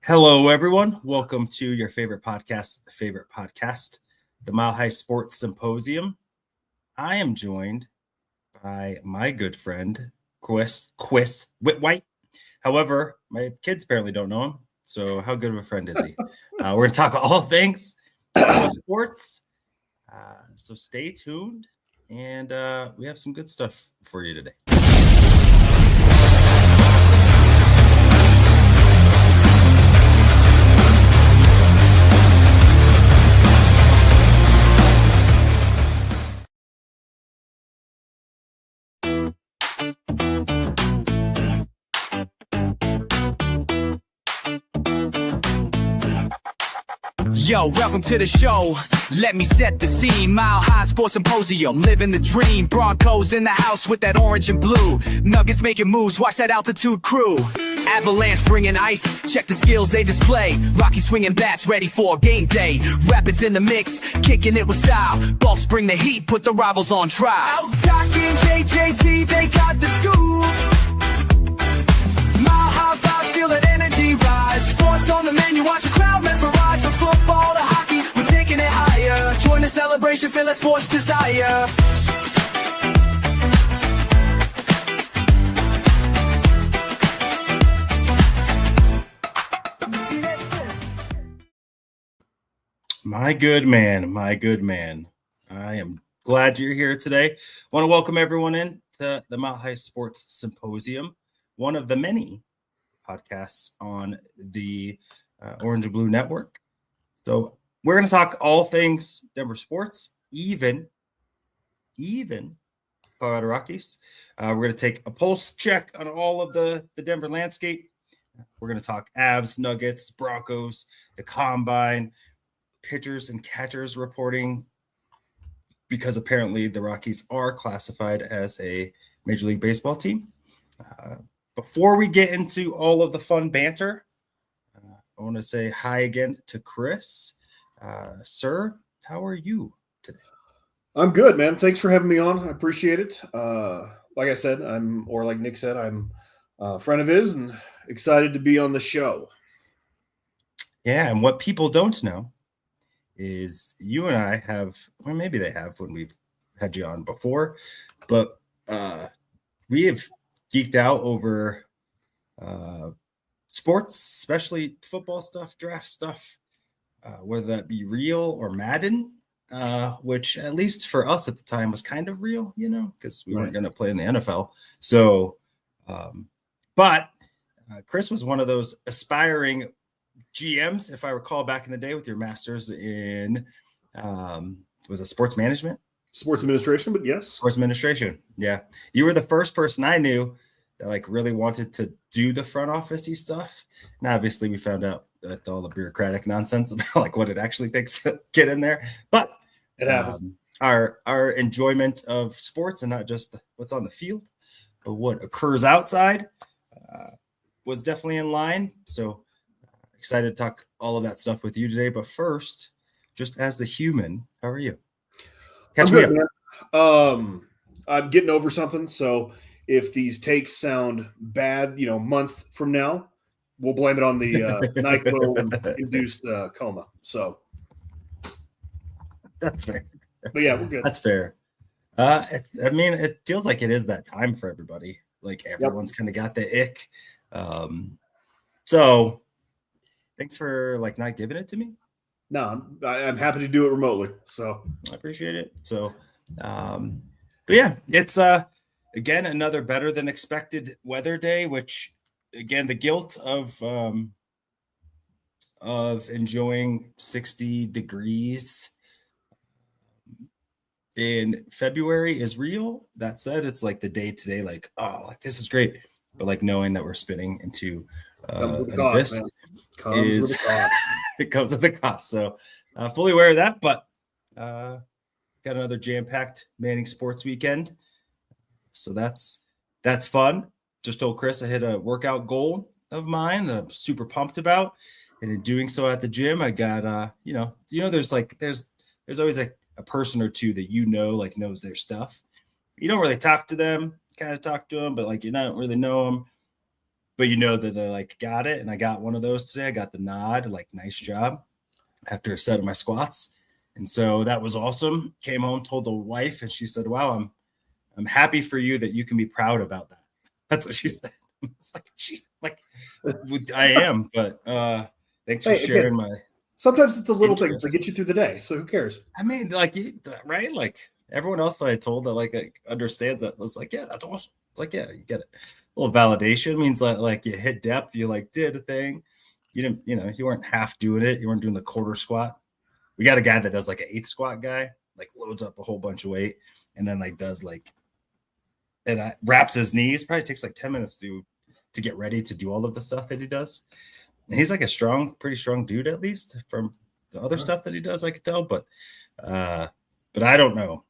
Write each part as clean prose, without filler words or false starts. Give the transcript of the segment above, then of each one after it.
Hello, everyone. Welcome to your favorite podcast, the Mile High Sports Symposium. I am joined by my good friend, Chris Whitright. However, my kids apparently don't know him. So how good of a friend is he? We're going to talk all things sports. So stay tuned, and we have some good stuff for you today. Yo, welcome to the show. Let me set the scene. Mile High Sports Symposium, living the dream. Broncos in the house with that orange and blue. Nuggets making moves, watch that altitude crew. Avalanche bringing ice, check the skills they display. Rocky swinging bats, ready for game day. Rapids in the mix, kicking it with style. Buffs bring the heat, put the rivals on trial. Out talking JJT, they got the scoop. Mile High vibes, feel that energy rise. Sports on the menu, watch the crowd mesmerize. From football to hockey, we're taking it higher. Join the celebration, feel that sports desire. My good man. I am glad you're here today. I want to welcome everyone in to the Mile High Sports Symposium, one of the many podcasts on the Orange and Blue Network. So we're going to talk all things Denver sports, even Colorado Rockies. We're going to take a pulse check on all of the Denver landscape. We're going to talk Avs, Nuggets, Broncos, the Combine, pitchers and catchers reporting, because apparently the Rockies are classified as a Major League Baseball team. Before we get into all of the fun banter, I want to say hi again to Chris. Sir, how are you today? I'm good, man. Thanks for having me on. I appreciate it. Like I said, like Nick said, I'm a friend of his and excited to be on the show. Yeah, and what people don't know is you and I have, or maybe they have when we've had you on before, but we have geeked out over sports, especially football stuff, draft stuff, whether that be real or Madden, which at least for us at the time was kind of real, because we weren't going to play in the NFL. So, but Chris was one of those aspiring GMs, if I recall back in the day with your master's in, was it sports management? Sports administration, but yes. Sports administration. Yeah. You were the first person I knew that really wanted to do the front office-y stuff. And obviously we found out that all the bureaucratic nonsense about what it actually takes to get in there. But it happens. Our enjoyment of sports, and not just what's on the field, but what occurs outside, was definitely in line. So excited to talk all of that stuff with you today. But first, just as the human, how are you? Catch me up. Man. I'm getting over something. So if these takes sound bad, month from now, we'll blame it on the NyQuil-induced coma. So that's fair. But yeah, we're good. That's fair. It feels like it is that time for everybody. Like everyone's kind of got the ick. So thanks for not giving it to me. No, I'm happy to do it remotely. So I appreciate it. So, but yeah, it's again another better than expected weather day. Which again, the guilt of enjoying 60 degrees in February is real. That said, it's the day today, this is great, but knowing that we're spinning into an abyss it comes with the cost. So fully aware of that, but got another jam-packed Manning sports weekend. So that's fun. Just told Chris I hit a workout goal of mine that I'm super pumped about. And in doing so at the gym, I got there's always a person or two that knows their stuff. You don't really talk to them, kind of talk to them, but you don't really know them. but you know that they like got it. And I got one of those today. I got the nod, like, nice job after a set of my squats. And so that was awesome. Came home, told the wife, and she said, wow, I'm happy for you that you can be proud about that. That's what she said. It's like, I am, but thanks for sharing my. Sometimes it's the little interest. things that get you through the day. So who cares? I mean, like, right? Like everyone else that I told that like understands that was like, yeah, that's awesome. It's like, yeah, you get it. A little validation means that like you hit depth, you like did a thing. You didn't, you weren't half doing it. You weren't doing the quarter squat. We got a guy that does like an 8th squat guy, like loads up a whole bunch of weight and then like does like, and wraps his knees. Probably takes like 10 minutes to get ready to do all of the stuff that he does. And he's like a pretty strong dude, at least from the other stuff that he does, I could tell. But I don't know.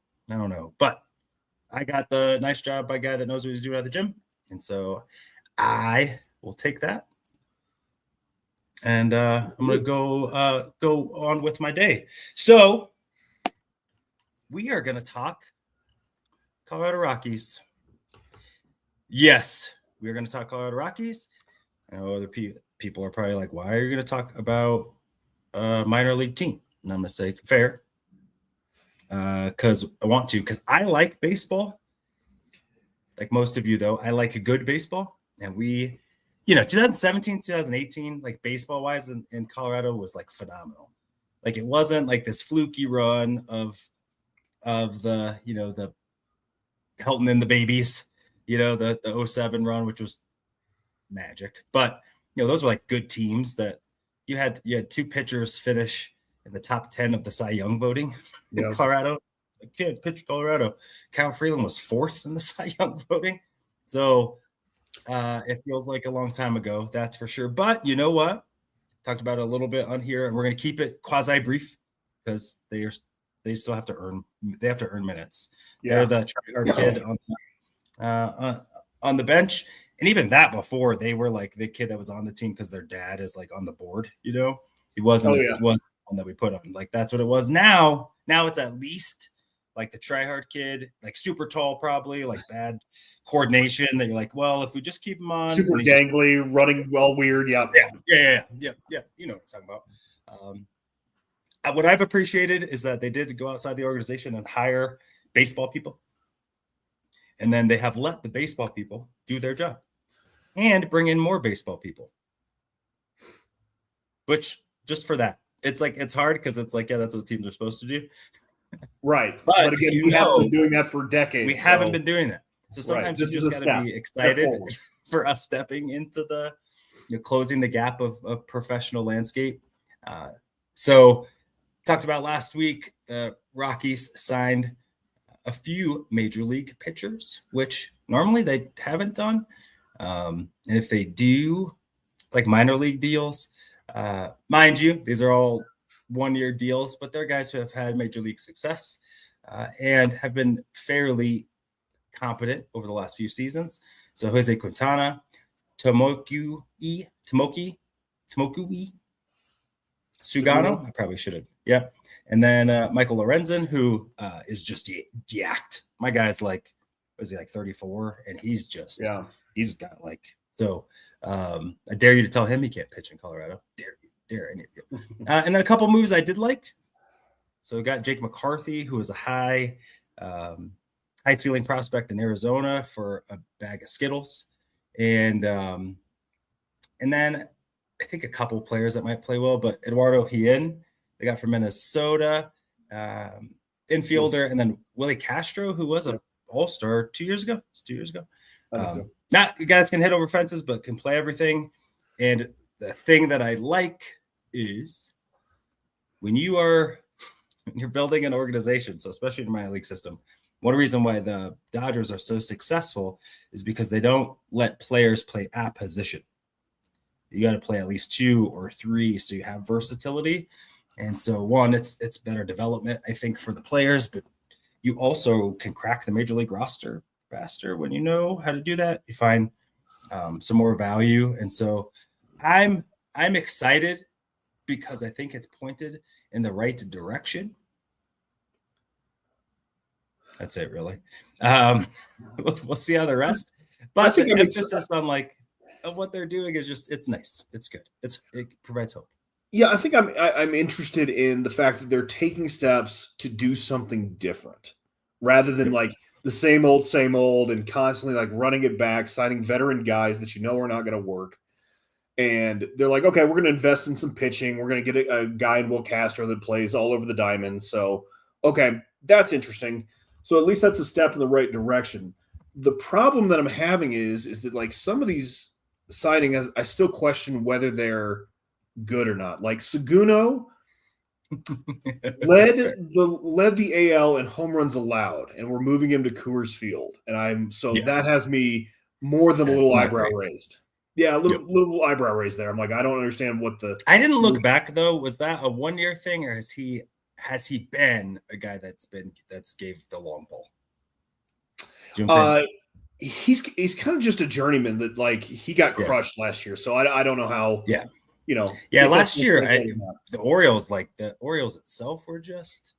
But I got the nice job by a guy that knows what he's doing at the gym. And so I will take that. And I'm going to go on with my day. So we are going to talk Colorado Rockies. Yes, we're going to talk Colorado Rockies. I know other people are probably like, why are you going to talk about a minor league team? And I'm going to say fair. Because I want to, because I like baseball. Like most of you, though, I like a good baseball. And 2017, 2018, like baseball wise in Colorado was like phenomenal. Like it wasn't like this fluky run of the, the Helton and the babies, the 07 run, which was magic. But, those were like good teams that you had 2 pitchers finish in the top 10 of the Cy Young voting in Colorado. A kid pitched Colorado. Cal Freeland was 4th in the Cy Young voting. So it feels like a long time ago, that's for sure. But you know what? Talked about it a little bit on here, and we're going to keep it quasi brief because they still have to earn. They have to earn minutes. Yeah. They're the tryhard kid on the bench, and even that before they were like the kid that was on the team because their dad is like on the board. He wasn't. It wasn't one that we put on. Like that's what it was. Now it's at least like the tryhard kid, like super tall, probably like bad coordination that you're like, well, if we just keep him on, super gangly, running well weird, yeah. You know what I'm talking about. What I've appreciated is that they did go outside the organization and hire baseball people, and then they have let the baseball people do their job and bring in more baseball people. Which just for that, it's like it's hard because it's like that's what teams are supposed to do, right? But again, we haven't been doing that for decades. We haven't been doing that. So sometimes you just got to be excited for us stepping into the closing the gap of professional landscape. So talked about last week, the Rockies signed a few major league pitchers, which normally they haven't done. And if they do, it's like minor league deals. Mind you, these are all 1-year deals, but they're guys who have had major league success and have been fairly competent over the last few seasons. So Jose Quintana, Tomoki Sugano. I probably should have. Yeah. And then Michael Lorenzen, who is just yacked. My guy's like, was he like 34? And he's just, he's got like, so I dare you to tell him he can't pitch in Colorado. Dare any of you. And then a couple moves I did like. So we got Jake McCarthy, who was a high ceiling prospect in Arizona for a bag of Skittles. And then I think a couple players that might play well, but Eduardo Hien, they got from Minnesota, infielder, and then Willie Castro, who was an all-star 2 years ago. It's 2 years ago. Not a guy that's can hit over fences, but can play everything. And the thing that I like is when you're building an organization, so especially in my league system, one reason why the Dodgers are so successful is because they don't let players play at position. You got to play at least 2 or 3 so you have versatility. And so one, it's better development, I think, for the players, but you also can crack the major league roster faster when you know how to do that. You find some more value. And so I'm excited because I think it's pointed in the right direction. That's it, really. We'll see how the rest. But I think the emphasis on like of what they're doing is just it's nice. It's good. It provides hope. Yeah, I think I'm interested in the fact that they're taking steps to do something different rather than like the same old, and constantly like running it back, signing veteran guys that you know are not going to work. And they're like, okay, we're going to invest in some pitching. We're going to get a guy in Will Castro that plays all over the diamond. So, okay, that's interesting. So at least that's a step in the right direction. The problem that I'm having is that like some of these signings, I still question whether they're good or not. Like Seguno led the AL in home runs allowed, and we're moving him to Coors Field, and that has me more than a little eyebrow raised. Yeah, a little eyebrow raised there. I'm like, I don't understand what the. I didn't look back though. Was that a 1-year thing, or has he been a guy that's gave the long ball? Do you know what I'm saying? He's kind of just a journeyman that like he got crushed last year, so I don't know how. Yeah. You know, last year the Orioles itself were just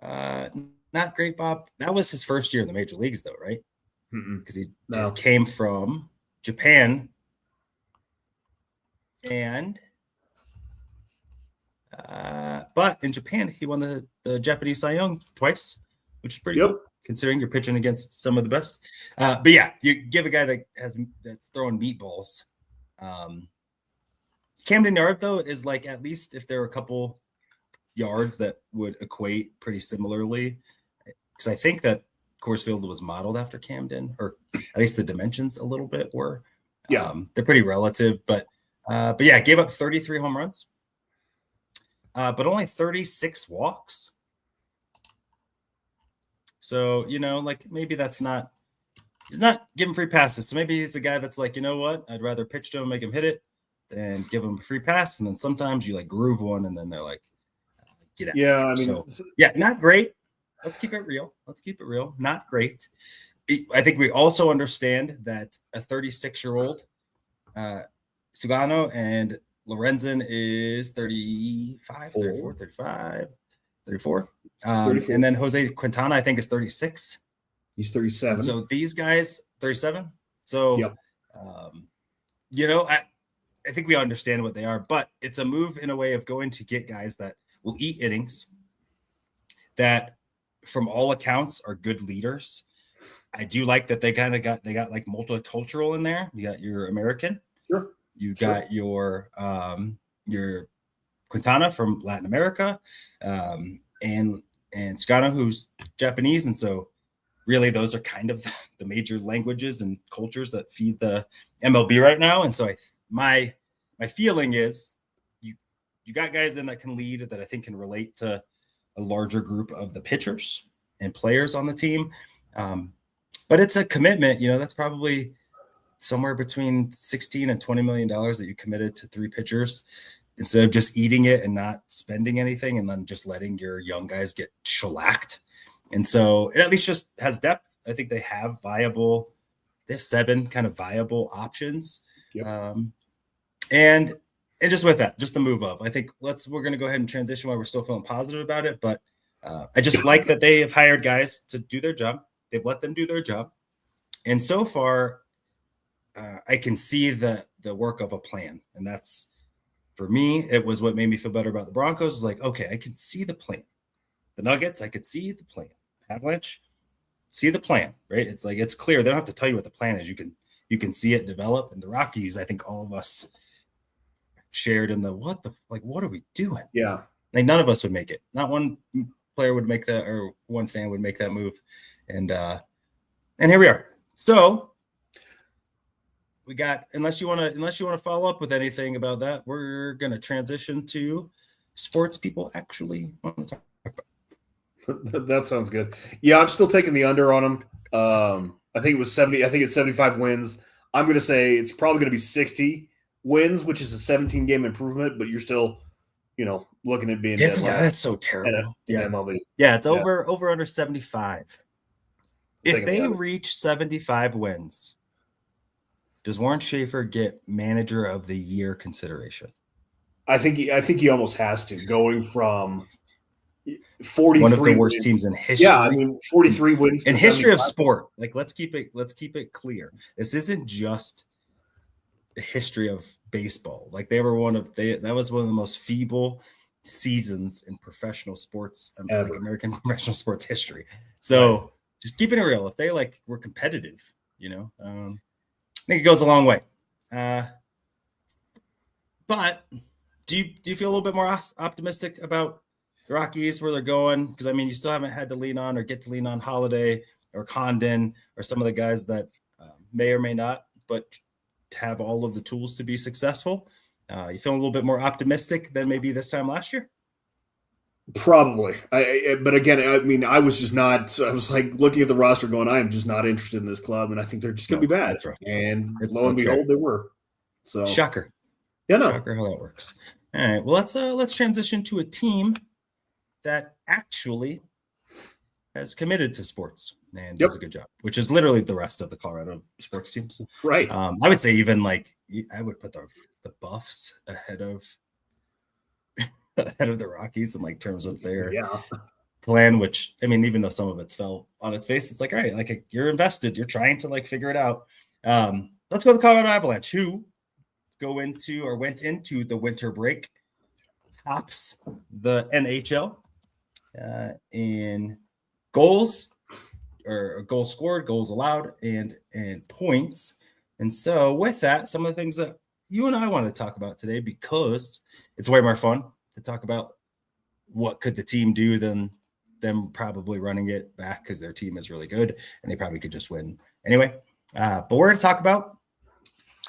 not great, Bob. That was his first year in the major leagues, though, right? Because he came from Japan, and but in Japan he won the Japanese Cy Young twice, which is pretty cool considering you're pitching against some of the best. But yeah, you give a guy that's throwing meatballs. Camden Yard, though, is like at least if there are a couple yards that would equate pretty similarly, because I think that Coors Field was modeled after Camden, or at least the dimensions a little bit were. They're pretty relative, but yeah, gave up 33 home runs, but only 36 walks. So, like maybe he's not giving free passes. So maybe he's a guy that's like, you know what? I'd rather pitch to him, make him hit it, than give him a free pass. And then sometimes you like groove one and then they're like, get out. Yeah. I mean, not great. Let's keep it real. Not great. I think we also understand that a 36-year-old Sugano and Lorenzen is 34. 34. And then Jose Quintana, I think, is 36. He's 37. And so these guys, 37. So, I think we understand what they are, but it's a move in a way of going to get guys that will eat innings, that from all accounts are good leaders. I do like that they got like multicultural in there. You got your American, you got your Quintana from Latin America, and Scano, who's Japanese. And so really those are kind of the major languages and cultures that feed the MLB right now. And so my feeling is you got guys in that can lead, that I think can relate to a larger group of the pitchers and players on the team. But it's a commitment, that's probably somewhere between $16 and $20 million that you committed to 3 pitchers instead of just eating it and not spending anything and then just letting your young guys get shellacked. And so it at least just has depth. I think they have 7 kind of viable options. And just with that, just the move up, I think we're going to go ahead and transition while we're still feeling positive about it. But I just like that they have hired guys to do their job. They've let them do their job. And so far, I can see the work of a plan. And that's, for me, it was what made me feel better about the Broncos. Is like, okay, I can see the plan. The Nuggets, I could see the plan. Avalanche, see the plan, right? It's like, it's clear. They don't have to tell you what the plan is. You can see it develop. And the Rockies, I think all of us shared in what are we doing? Yeah. Like none of us would make it. Not one player would make that, or one fan would make that move. And here we are. So we got, unless you want to follow up with anything about that, we're going to transition to sports people actually want to talk about. That sounds good. Yeah, I'm still taking the under on them. I think it was 70. I think it's 75 wins. I'm going to say it's probably going to be 60 wins, which is a 17-game improvement, but you're still, looking at being dead last. That's so terrible. It's over under 75. If they reach 75 wins, does Warren Schaefer get manager of the year consideration? I think he almost has to, going from 43 one of the worst teams in history. Yeah, I mean 43 wins in history of sport. Like let's keep it clear. This isn't just the history of baseball. Like that was one of the most feeble seasons in professional sports, like American professional sports history. So just keeping it real, if they like were competitive, I think it goes a long way. But do you feel a little bit more optimistic about the Rockies, where they're going? Because I mean, you still haven't had to lean on or get to lean on Holiday or Condon or some of the guys that may or may not, but have all of the tools to be successful. You feel a little bit more optimistic than maybe this time last year? Probably. But again, I mean, I was like looking at the roster going, I am just not interested in this club. And I think they're just going to be bad. That's rough. And lo and behold, they were. So shocker. Yeah, no. Shocker how that works. All right. Well, let's transition to a team that actually has committed to sports and does a good job, which is literally the rest of the Colorado sports teams. Right. I would say even like I would put the Buffs ahead of the Rockies in like terms of their plan, which I mean, even though some of it's fell on its face, it's like, all right, like you're invested, you're trying to like figure it out. Let's go to the Colorado Avalanche, who went into the winter break, tops the NHL in goals or goals scored, goals allowed, and points. And so with that, some of the things that you and I want to talk about today, because it's way more fun to talk about what could the team do than them probably running it back, because their team is really good and they probably could just win anyway. But we're going to talk about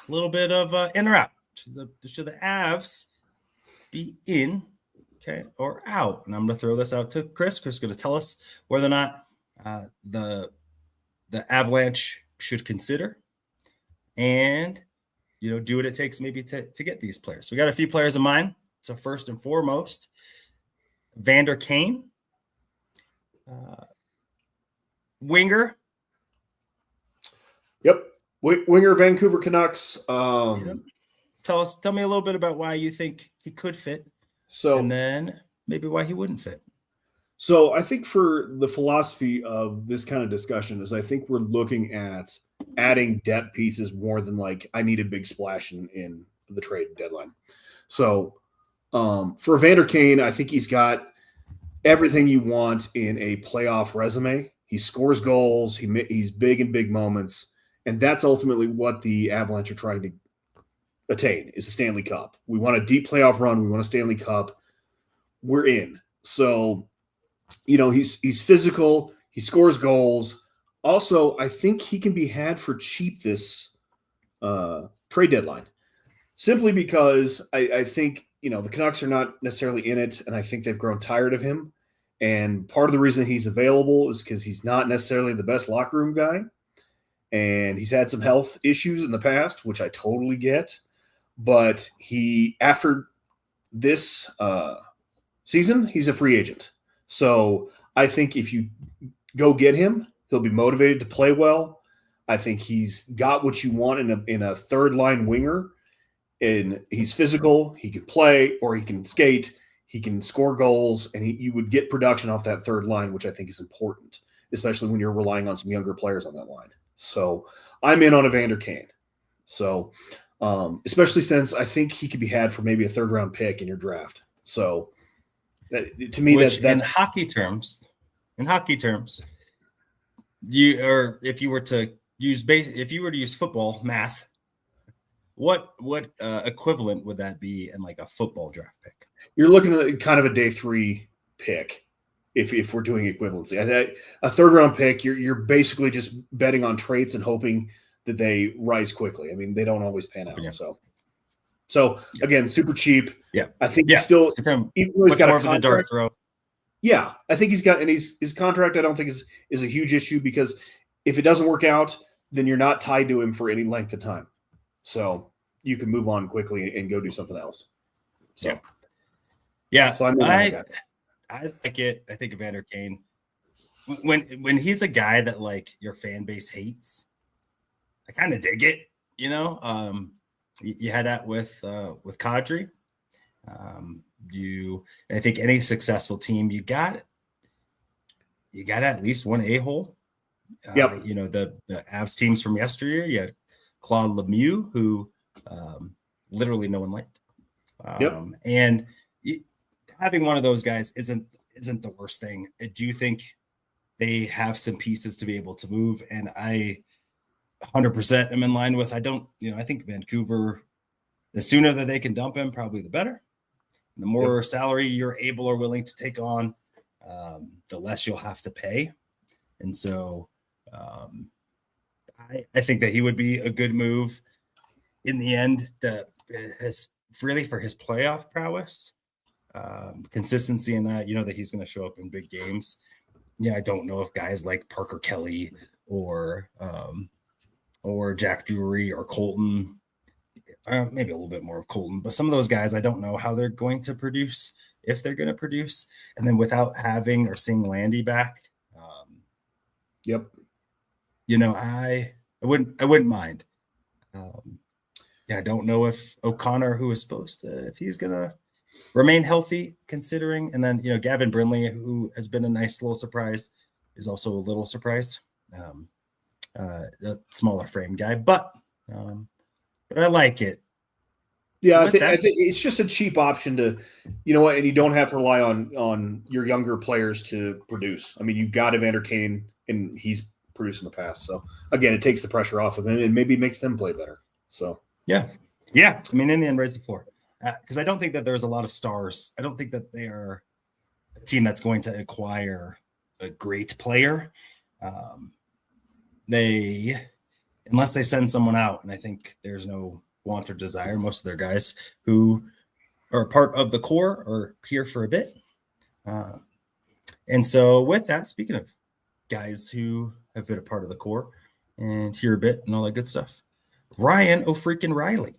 a little bit of in or out. Should the Avs be in, or out? And I'm going to throw this out to Chris. Chris is going to tell us whether or not the Avalanche should consider and do what it takes maybe to get these players. So we got a few players in mind. So first and foremost, Vander Kane, winger. Yep. Winger, Vancouver Canucks. Tell me a little bit about why you think he could fit. And then maybe why he wouldn't fit. So I think for the philosophy of this kind of discussion is I think we're looking at adding depth pieces more than like I need a big splash in the trade deadline. So for Vander Kane, I think he's got everything you want in a playoff resume. He scores goals. He's big in big moments. And that's ultimately what the Avalanche are trying to attain, is a Stanley Cup. We want a deep playoff run. We want a Stanley Cup. We're in. So, he's physical. He scores goals. Also, I think he can be had for cheap this trade deadline, simply because I think, the Canucks are not necessarily in it, and I think they've grown tired of him. And part of the reason he's available is because he's not necessarily the best locker room guy. And he's had some health issues in the past, which I totally get. But after this season, he's a free agent. So I think if you go get him, he'll be motivated to play well. I think he's got what you want in a third line winger. And he's physical. He can play, or he can skate. He can score goals, and you would get production off that third line, which I think is important, especially when you're relying on some younger players on that line. So I'm in on Evander Kane. So especially since I think he could be had for maybe a third-round pick in your draft. So to me, that's in hockey terms, if you were to use football math, what equivalent would that be in like a football draft pick? You're looking at kind of a day 3 pick. If we're doing equivalency, a third-round pick, you're basically just betting on traits and hoping that they rise quickly. I mean, they don't always pan out. Yeah. So again, super cheap. Yeah, I think he's still he's got a contract. Dart throw. Yeah, I think he's got, and his contract I don't think is a huge issue, because if it doesn't work out, then you're not tied to him for any length of time. So you can move on quickly and go do something else. So yeah. So I like it. I think Evander Kane, when he's a guy that like your fan base hates, I kind of dig it. You had that with Kadri. I think any successful team, you got at least one a-hole. Yep. The Avs teams from yesteryear, you had Claude Lemieux, who literally no one liked. Yep. And having one of those guys isn't the worst thing. I do think they have some pieces to be able to move, and I 100% am in line with. I think Vancouver, the sooner that they can dump him, probably the better. The more salary you're able or willing to take on, the less you'll have to pay. And so I think that he would be a good move in the end. That has really for his playoff prowess, consistency in that, that he's going to show up in big games. Yeah, I don't know if guys like Parker Kelly or Jack Drury or Colton, maybe a little bit more of Colton, but some of those guys, I don't know how they're going to produce, if they're going to produce. And then without having or seeing Landy back, I wouldn't mind. I don't know if O'Connor, who is supposed to, if he's going to remain healthy, considering. And then, Gavin Brindley, who has been a nice little surprise, is also a little surprised. A smaller frame guy, but I like it. Yeah, I think it's just a cheap option to, and you don't have to rely on your younger players to produce. I mean, you've got Evander Kane, and he's produced in the past. So again, it takes the pressure off of him and maybe makes them play better. So yeah. I mean, in the end, raise the floor, because I don't think that there's a lot of stars. I don't think that they are a team that's going to acquire a great player. Unless they send someone out, and I think there's no want or desire. Most of their guys who are part of the core are here for a bit. And so with that, speaking of guys who have been a part of the core and here a bit and all that good stuff, Ryan O'Freakin Riley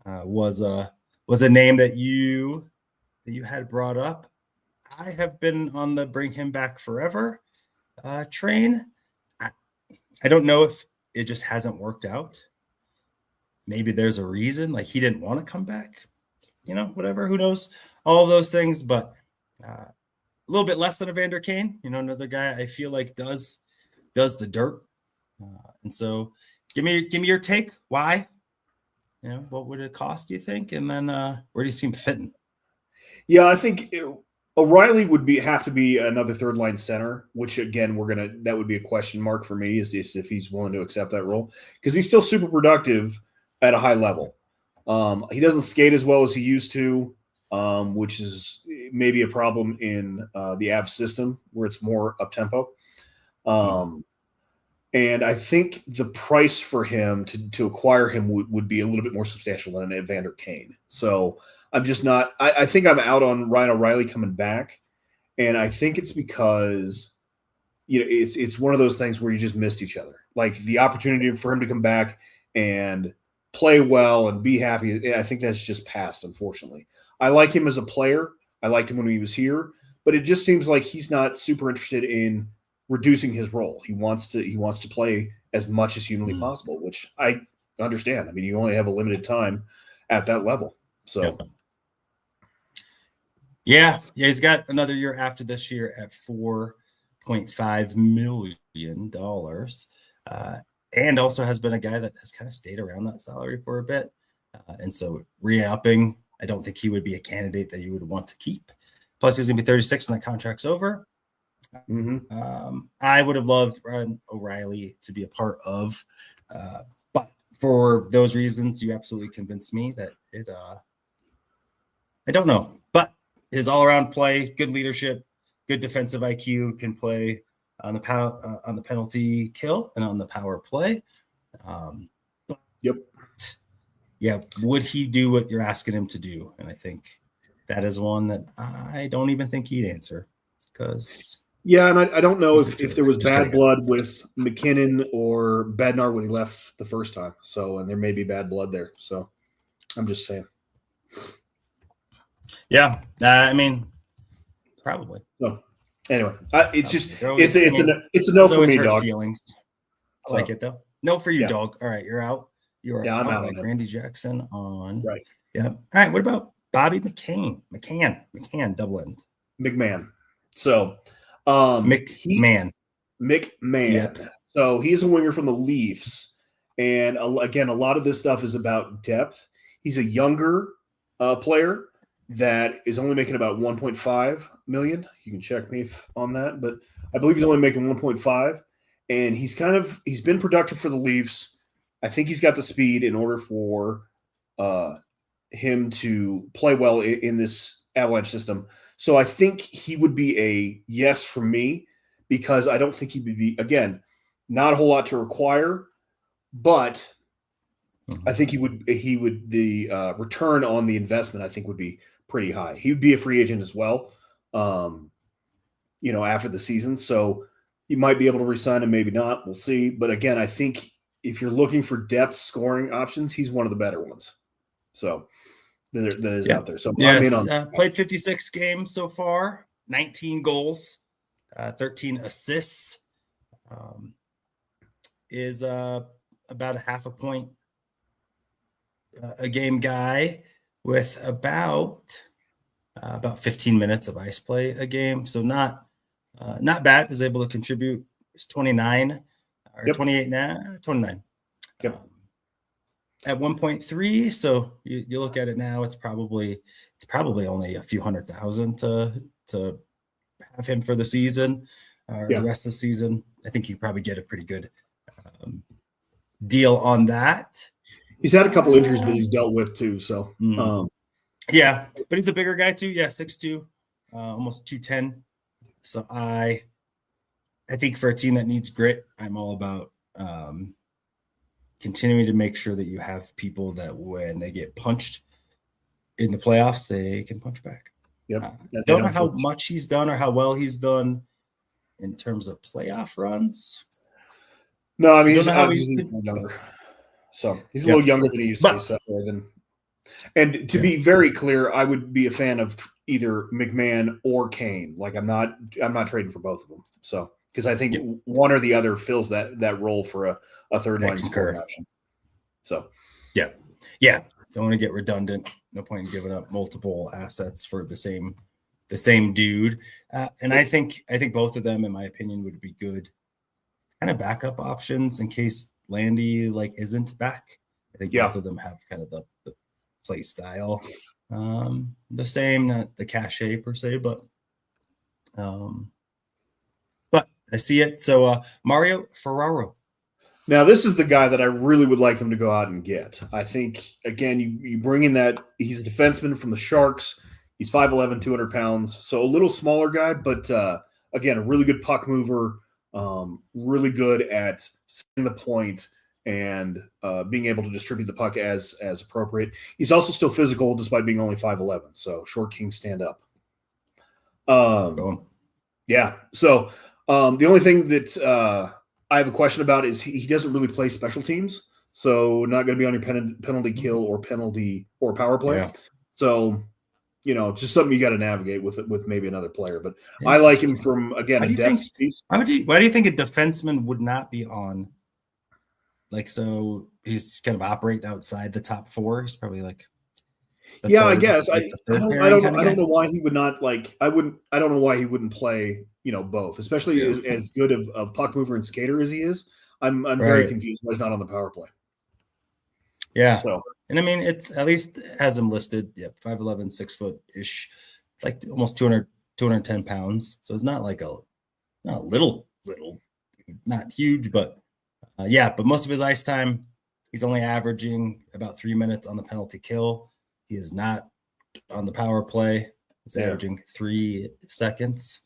was a name that you had brought up. I have been on the bring him back forever train. I don't know if it just hasn't worked out. Maybe there's a reason, like he didn't want to come back, whatever, who knows, all of those things. But a little bit less than Evander Kane, another guy I feel like does the dirt. And so give me your take. Why? What would it cost, do you think? And then where do you see him fitting? Yeah, I think O'Reilly would have to be another third line center, which again that would be a question mark for me, is if he's willing to accept that role, because he's still super productive at a high level. He doesn't skate as well as he used to, which is maybe a problem in the Avs system where it's more up tempo. And I think the price for him to acquire him would be a little bit more substantial than an Evander Kane. So I'm just not – I think I'm out on Ryan O'Reilly coming back, and I think it's because, it's one of those things where you just missed each other. Like the opportunity for him to come back and play well and be happy, I think that's just passed, unfortunately. I like him as a player. I liked him when he was here, but it just seems like he's not super interested in reducing his role. He wants to play as much as humanly possible, which I understand. I mean, you only have a limited time at that level. So yeah, he's got another year after this year at $4.5 million, and also has been a guy that has kind of stayed around that salary for a bit. And so re-upping, I don't think he would be a candidate that you would want to keep. Plus, he's going to be 36 when that contract's over. I would have loved Ryan O'Reilly to be a part of, but for those reasons, you absolutely convinced me that it. I don't know, but his all-around play, good leadership, good defensive IQ, can play on the penalty kill and on the power play. Yep. Yeah, would he do what you're asking him to do? And I think that is one that I don't even think he'd answer, because. Yeah, and I don't know if there was bad blood with McKinnon or Bednar when he left the first time. So, and there may be bad blood there. So, I'm just saying. Yeah, I mean, probably. So, anyway, it's just it's a no for me, dog. Feelings. I like it though. No for you, dog. All right, you're out. You are I'm out like Randy Jackson on. Right. Yeah. All right. What about Bobby McCann, double end. McMahon. So. McMahon. Yep. So he's a winger from the Leafs, And again, a lot of this stuff is about depth. He's a younger player that is only making about 1.5 million. You can check me on that, but I believe he's only making 1.5. And he's been productive for the Leafs. I think he's got the speed in order for him to play well in this Avalanche system. So I think he would be a yes for me, because I don't think he would be, again, not a whole lot to require, but I think the return on the investment, I think, would be pretty high. He would be a free agent as well, after the season. So you might be able to resign him, maybe not. We'll see. But again, I think if you're looking for depth scoring options, he's one of the better ones. So that is out there. So I'm in on played 56 games so far, 19 goals, 13 assists. Is about a half a point a game guy with about 15 minutes of ice play a game. So not bad. Was able to contribute. It's 29 or 28 now, 29. Yep. At 1.3. So you look at it now, it's probably only a few $100,000 to have him for the season or the rest of the season. I think you probably get a pretty good deal on that. He's had a couple injuries that he's dealt with too. So but he's a bigger guy too. Yeah, 6'2", almost 210. So I think for a team that needs grit, I'm all about continuing to make sure that you have people that when they get punched in the playoffs, they can punch back. Yep. Don't know how much he's done or how well he's done in terms of playoff runs. No, I mean, he's younger. So he's a little younger than he used to be. So and to be very clear, I would be a fan of either McMahon or Kane. Like I'm not trading for both of them. So because I think one or the other fills that role for a third line scoring option. So yeah. Don't want to get redundant. No point in giving up multiple assets for the same dude. And I think both of them, in my opinion, would be good kind of backup options in case Landy isn't back. I think both of them have kind of the play style, the same, not the cachet per se, but I see it. So Mario Ferraro. Now this is the guy that I really would like them to go out and get. I think again, you bring in that he's a defenseman from the Sharks. He's 5'11", 200 pounds, so a little smaller guy, but again, a really good puck mover. Really good at setting the point and being able to distribute the puck as appropriate. He's also still physical despite being only 5'11", so short king stand up. Yeah. So the only thing that I have a question about is he doesn't really play special teams, so not going to be on your penalty kill or penalty or power play. Yeah. So just something you got to navigate with maybe another player. But I like him from, again, a depth piece. Why do you think a defenseman would not be on? So he's kind of operating outside the top four. He's probably I guess. I don't know why he would not I don't know why he wouldn't play, both, especially as good of a puck mover and skater as he is. I'm very confused why he's not on the power play. Yeah. So. And I mean, it's at least has him listed. 5'11", 6 foot-ish, almost 210 pounds. So it's not not little, not huge, but but most of his ice time, he's only averaging about 3 minutes on the penalty kill. He is not on the power play. He's averaging 3 seconds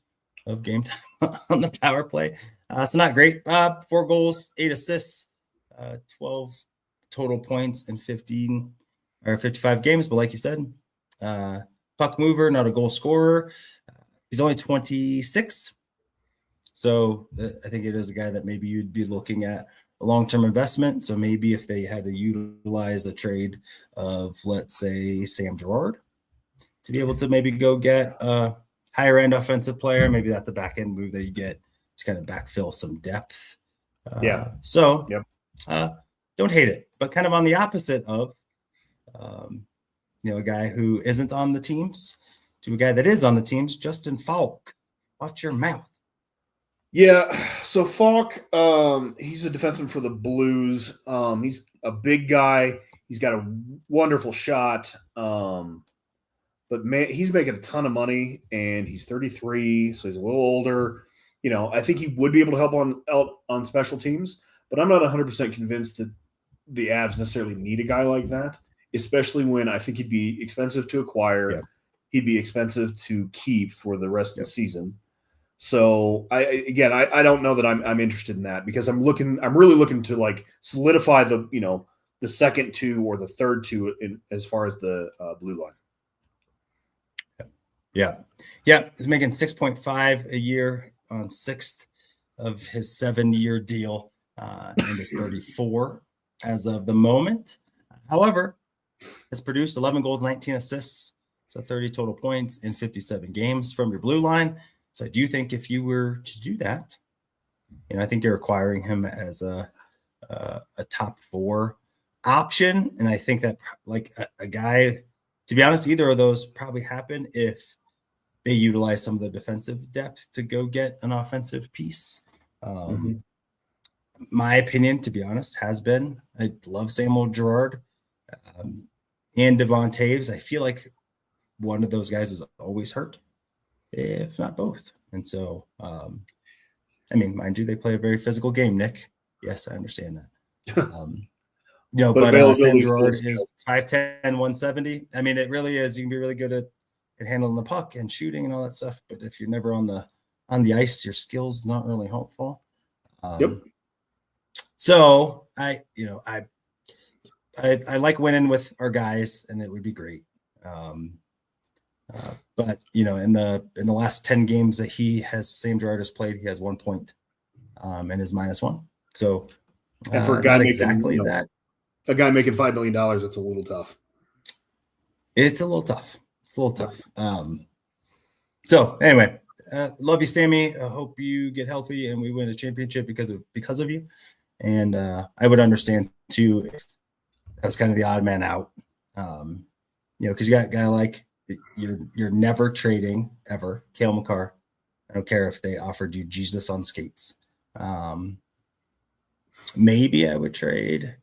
of game time on the power play. So not great. 4 goals, 8 assists, 12 total points in 15 or 55 games. But like you said, puck mover, not a goal scorer. He's only 26. So I think it is a guy that maybe you'd be looking at a long-term investment. So maybe if they had to utilize a trade of, let's say, Sam Girard to be able to maybe go get a higher-end offensive player, maybe that's a back-end move that you get to kind of backfill some depth. Don't hate it, but kind of on the opposite of, a guy who isn't on the teams to a guy that is on the teams, Justin Falk. Watch your mouth. Yeah, so Falk, he's a defenseman for the Blues. He's a big guy. He's got a wonderful shot. But man, he's making a ton of money, and he's 33, so he's a little older. I think he would be able to help on special teams, but I'm not 100% convinced that the Avs necessarily need a guy like that, especially when I think he'd be expensive to acquire. Yep. He'd be expensive to keep for the rest of Yep. the season. So I don't know that I'm interested in that, because I'm really looking to like solidify the second two or the third two as far as the blue line. Yeah. He's making 6.5 a year on 6th of his 7-year deal, and is 34 as of the moment. However, has produced 11 goals, 19 assists, so 30 total points in 57 games from your blue line. So I do think if you were to do that, I think you're acquiring him as a top 4 option. And I think that like a guy, to be honest, either of those probably happen if they utilize some of the defensive depth to go get an offensive piece. My opinion, to be honest, has been I love Samuel Girard and Devon Taves. I feel like one of those guys is always hurt, if not both. And so, mind you, they play a very physical game, Nick. Yes, I understand that. But Sam Girard is 5'10", 170. I mean, it really is. You can be really good at handling the puck and shooting and all that stuff. But if you're never on the ice, your skill's not really helpful. So I like winning with our guys, and it would be great. But in the last 10 games that Sam Girard has played, he has 1 point, and is -1. So and for a guy making that, a guy making $5 million, it's a little tough. It's a little tough. So anyway, love you, Sammy. I hope you get healthy and we win a championship because of you. And I would understand too if that's kind of the odd man out. Because you got a guy like you're never trading ever, Cale Makar. I don't care if they offered you Jesus on skates. Maybe I would trade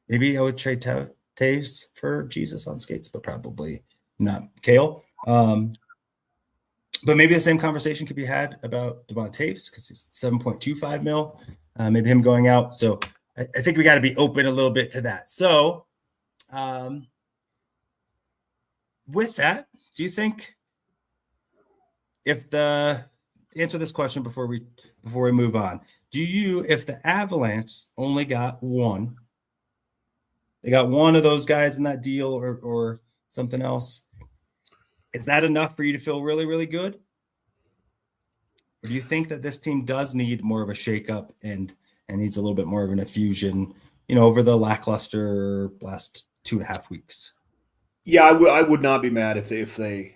Taves for Jesus on skates, but probably not Cale. But maybe the same conversation could be had about Devon Taves, because he's 7.25 mil. Maybe him going out. So I think we got to be open a little bit to that. So with that, do you think answer this question before we move on, if the Avalanche only got one, they got one of those guys in that deal or something else, is that enough for you to feel really, really good? Or do you think that this team does need more of a shakeup and needs a little bit more of an infusion, over the lackluster last 2.5 weeks? Yeah, I would not be mad if they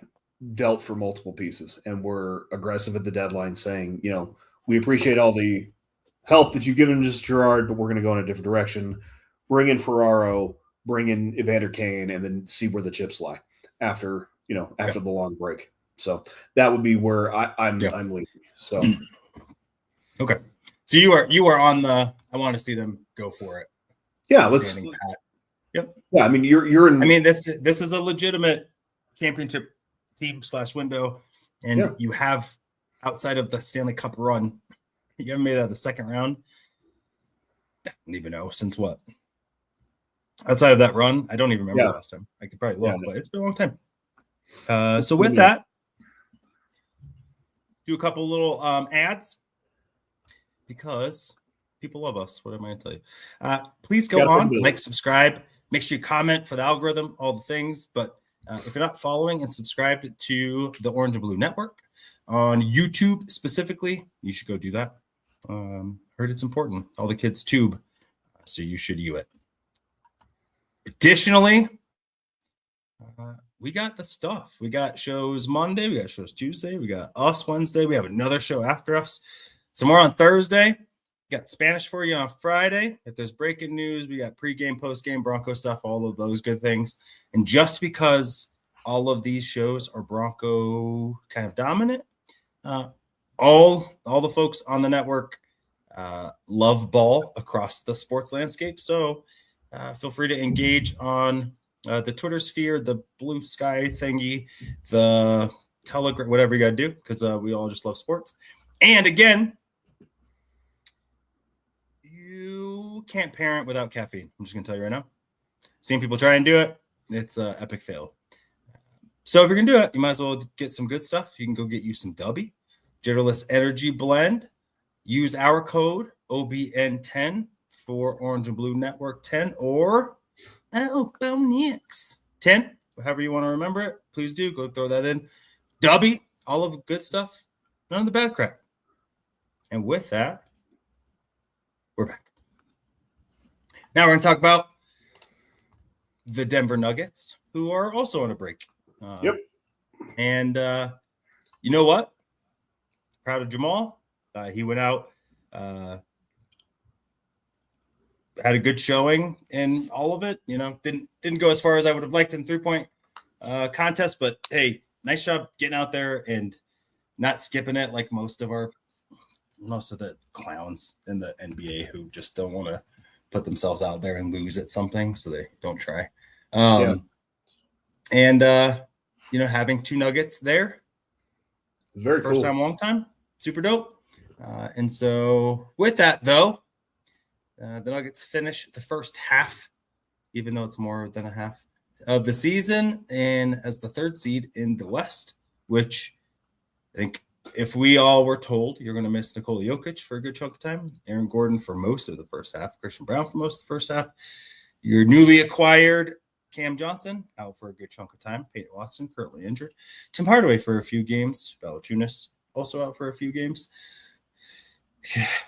dealt for multiple pieces and were aggressive at the deadline, saying, we appreciate all the help that you've given just Girard, but we're going to go in a different direction. Bring in Ferraro, bring in Evander Kane, and then see where the chips lie after the long break. So that would be where I'm leaning. So okay. So you are on the I want to see them go for it. Yeah, let's. Yep. Yeah, I mean you're in. I mean this is a legitimate championship team / window, and you have, outside of the Stanley Cup run, you haven't made it out of the second round. I don't even know since what. Outside of that run, I don't even remember last time. I could probably look, but it's been a long time. So with that, do a couple little ads, because people love us. What am I going to tell you? Please go on, like, subscribe. Make sure you comment for the algorithm, all the things. But if you're not following and subscribed to the Orange and Blue Network on YouTube specifically, you should go do that. Heard it's important. All the kids tube, so you should do it. Additionally, we got the stuff. We got shows Monday. We got shows Tuesday. We got us Wednesday. We have another show after us. Some more on Thursday. We got Spanish for you on Friday. If there's breaking news, we got pregame, postgame, Bronco stuff, all of those good things. And just because all of these shows are Bronco kind of dominant, all the folks on the network love ball across the sports landscape. So feel free to engage on the Twitter sphere, the Blue Sky thingy, the Telegram, whatever you got to do, because we all just love sports. And again, you can't parent without caffeine. I'm just going to tell you right now. Seen people try and do it. It's an epic fail. So if you're going to do it, you might as well get some good stuff. You can go get you some Dubby, Jitterless Energy Blend. Use our code OBN10 for Orange and Blue Network 10 or OBNX 10, however you want to remember it. Please do go throw that in. Dubby, all of the good stuff, none of the bad crap. And with that, we're back. Now we're going to talk about the Denver Nuggets, who are also on a break. Yep. And you know what? Proud of Jamal. He went out, had a good showing in all of it. You know, didn't go as far as I would have liked in 3-point contest, but hey, nice job getting out there and not skipping it like most of the clowns in the NBA who just don't want to put themselves out there and lose at something, so they don't try. And you know, having 2 Nuggets there, very first cool. time, long time, super dope. And so with that, though, the Nuggets finish the first half, even though it's more than a half of the season, and as the 3rd seed in the West, which I think if we all were told you're going to miss Nikola Jokic for a good chunk of time, Aaron Gordon for most of the first half, Christian Brown for most of the first half, your newly acquired Cam Johnson out for a good chunk of time, Peyton Watson currently injured, Tim Hardaway for a few games, Valanciunas also out for a few games.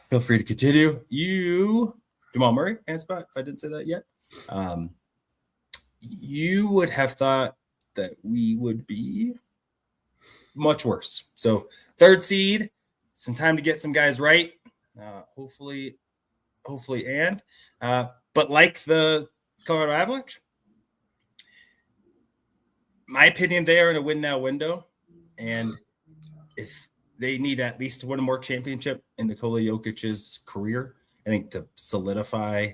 Feel free to continue. Jamal Murray, and spot, if I didn't say that yet. You would have thought that we would be much worse. So 3rd seed, some time to get some guys right. Hopefully, but like the Colorado Avalanche, my opinion, they are in a win now window, and if they need at least one more championship in Nikola Jokic's career, I think, to solidify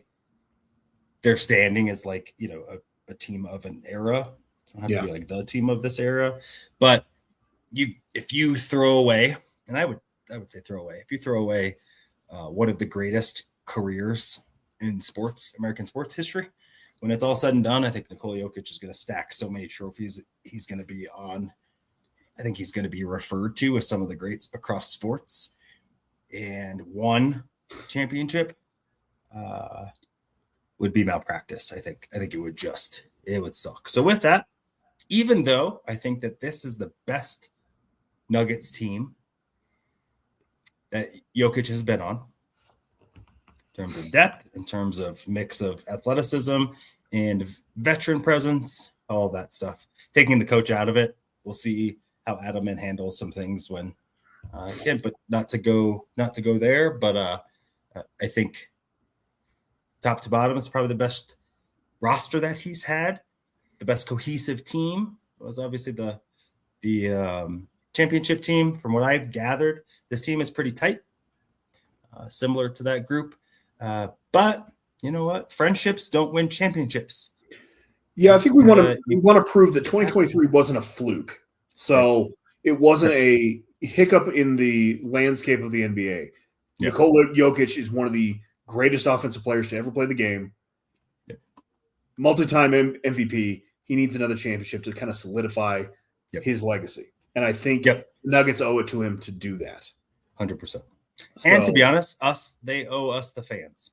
their standing as like, you know, a team of an era. Don't have to be like the team of this era, but if you throw away, and I would say throw away, if you throw away one of the greatest careers in sports, American sports history, when it's all said and done, I think Nikola Jokic is going to stack so many trophies. He's going to be I think he's going to be referred to as some of the greats across sports, and one championship would be malpractice. I think it would suck. So with that, even though I think that this is the best Nuggets team that Jokic has been on, in terms of depth, in terms of mix of athleticism and veteran presence, all that stuff, taking the coach out of it, we'll see how Adelman handles some things when again, but not to go there. But I think top to bottom, it's probably the best roster that he's had. The best cohesive team was obviously the championship team. From what I've gathered, this team is pretty tight, similar to that group. But you know what? Friendships don't win championships. Yeah, I think we want to prove that 2023 wasn't a fluke. So it wasn't a hiccup in the landscape of the NBA. Yep. Nikola Jokic is one of the greatest offensive players to ever play the game. Yep. Multi-time MVP. He needs another championship to kind of solidify his legacy. And I think the Nuggets owe it to him to do that. 100%. And to be honest, they owe us, the fans.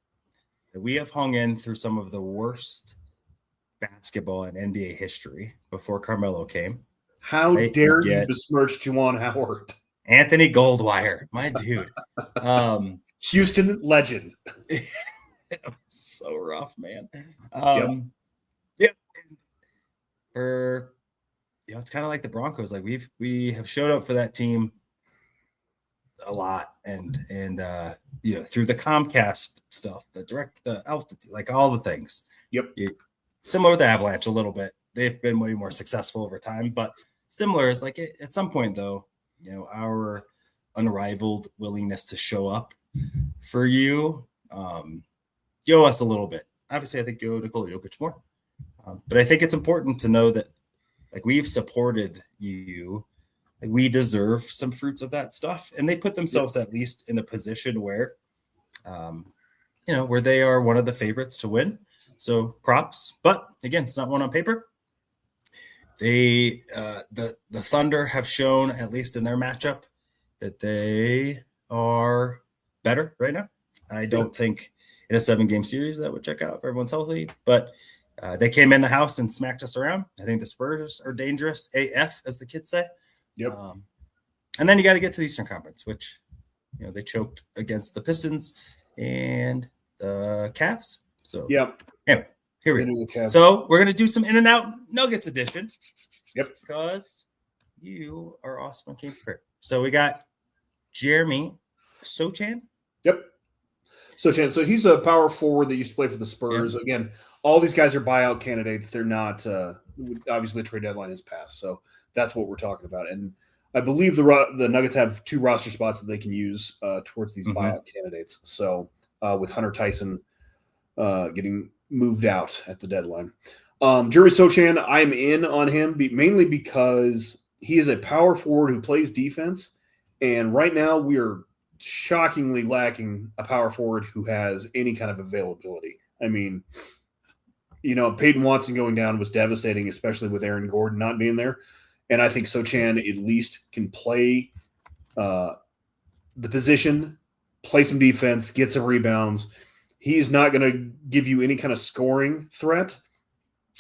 We have hung in through some of the worst basketball in NBA history before Carmelo came. How dare you besmirch Juwan Howard? Anthony Goldwire, my dude. Houston legend. It was so rough, man. It's kind of like the Broncos. Like we have showed up for that team a lot, and through the Comcast stuff, the altitude, like all the things. Similar with the Avalanche a little bit. They've been way more successful over time, but similar is like at some point though, our unrivaled willingness to show up for you. You owe us a little bit. Obviously, I think you owe Nikola Jokic more. But I think it's important to know that, like, we've supported you. Like, we deserve some fruits of that stuff. And they put themselves at least in a position where, where they are one of the favorites to win. So props. But again, it's not one on paper. They, the Thunder have shown, at least in their matchup, that they are better right now. I don't think in a 7-game series that would check out if everyone's healthy, but they came in the house and smacked us around. I think the Spurs are dangerous, AF, as the kids say. Yep. And then you got to get to the Eastern Conference, which, they choked against the Pistons and the Cavs. So, anyway, here we go. So we're going to do some In and Out Nuggets edition. Yep. Because you are awesome and came prepared. So we got Jeremy Sochan. Yep. Sochan. So he's a power forward that used to play for the Spurs. Yep. Again, all these guys are buyout candidates. They're not obviously the trade deadline has passed. So that's what we're talking about. And I believe the Nuggets have 2 roster spots that they can use towards these buyout candidates. So with Hunter Tyson getting moved out at the deadline. Jeremy Sochan, I'm in on him mainly because he is a power forward who plays defense. And right now we are shockingly lacking a power forward who has any kind of availability. I mean, Peyton Watson going down was devastating, especially with Aaron Gordon not being there. And I think Sochan at least can play the position, play some defense, get some rebounds. He's not going to give you any kind of scoring threat.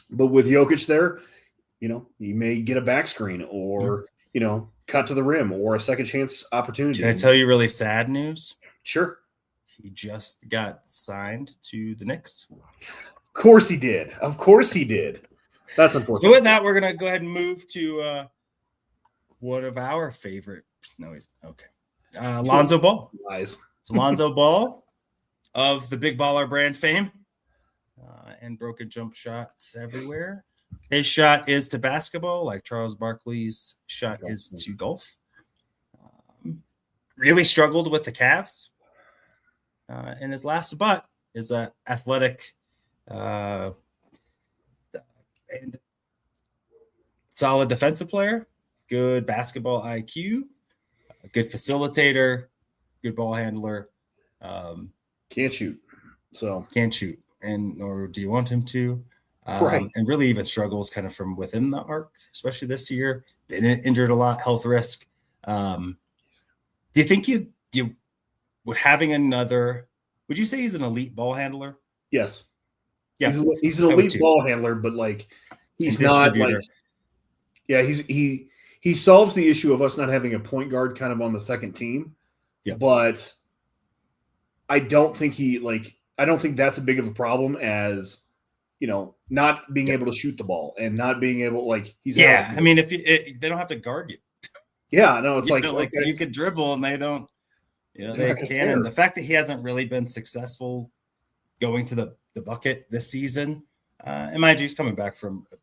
But with Jokic there, you may get a back screen or, cut to the rim or a second chance opportunity. Can I tell you really sad news? Sure. He just got signed to the Knicks. Of course he did. That's unfortunate. So with that, we're going to go ahead and move to one of our favorite. No, he's okay. Lonzo Ball. Lies. It's Lonzo Ball of the Big Baller brand fame and broken jump shots everywhere. His shot is to basketball, like Charles Barkley's shot is to golf. Really struggled with the Cavs. And his last spot is an athletic and solid defensive player, good basketball IQ, a good facilitator, good ball handler. Can't shoot. And nor do you want him to. Right. And really even struggles kind of from within the arc, especially this year. Been injured a lot, health risk. Do you think you would having another? Would you say he's an elite ball handler? Yes. Yeah, he's an elite ball handler, but he's not he solves the issue of us not having a point guard kind of on the second team. Yeah. But I don't think I don't think that's a big of a problem as not being able to shoot the ball and not being able he's I mean, if they don't have to guard you. Yeah, no, it's you could dribble and they don't. They can. And the fact that he hasn't really been successful going to the bucket this season, and mind you, he's coming back from a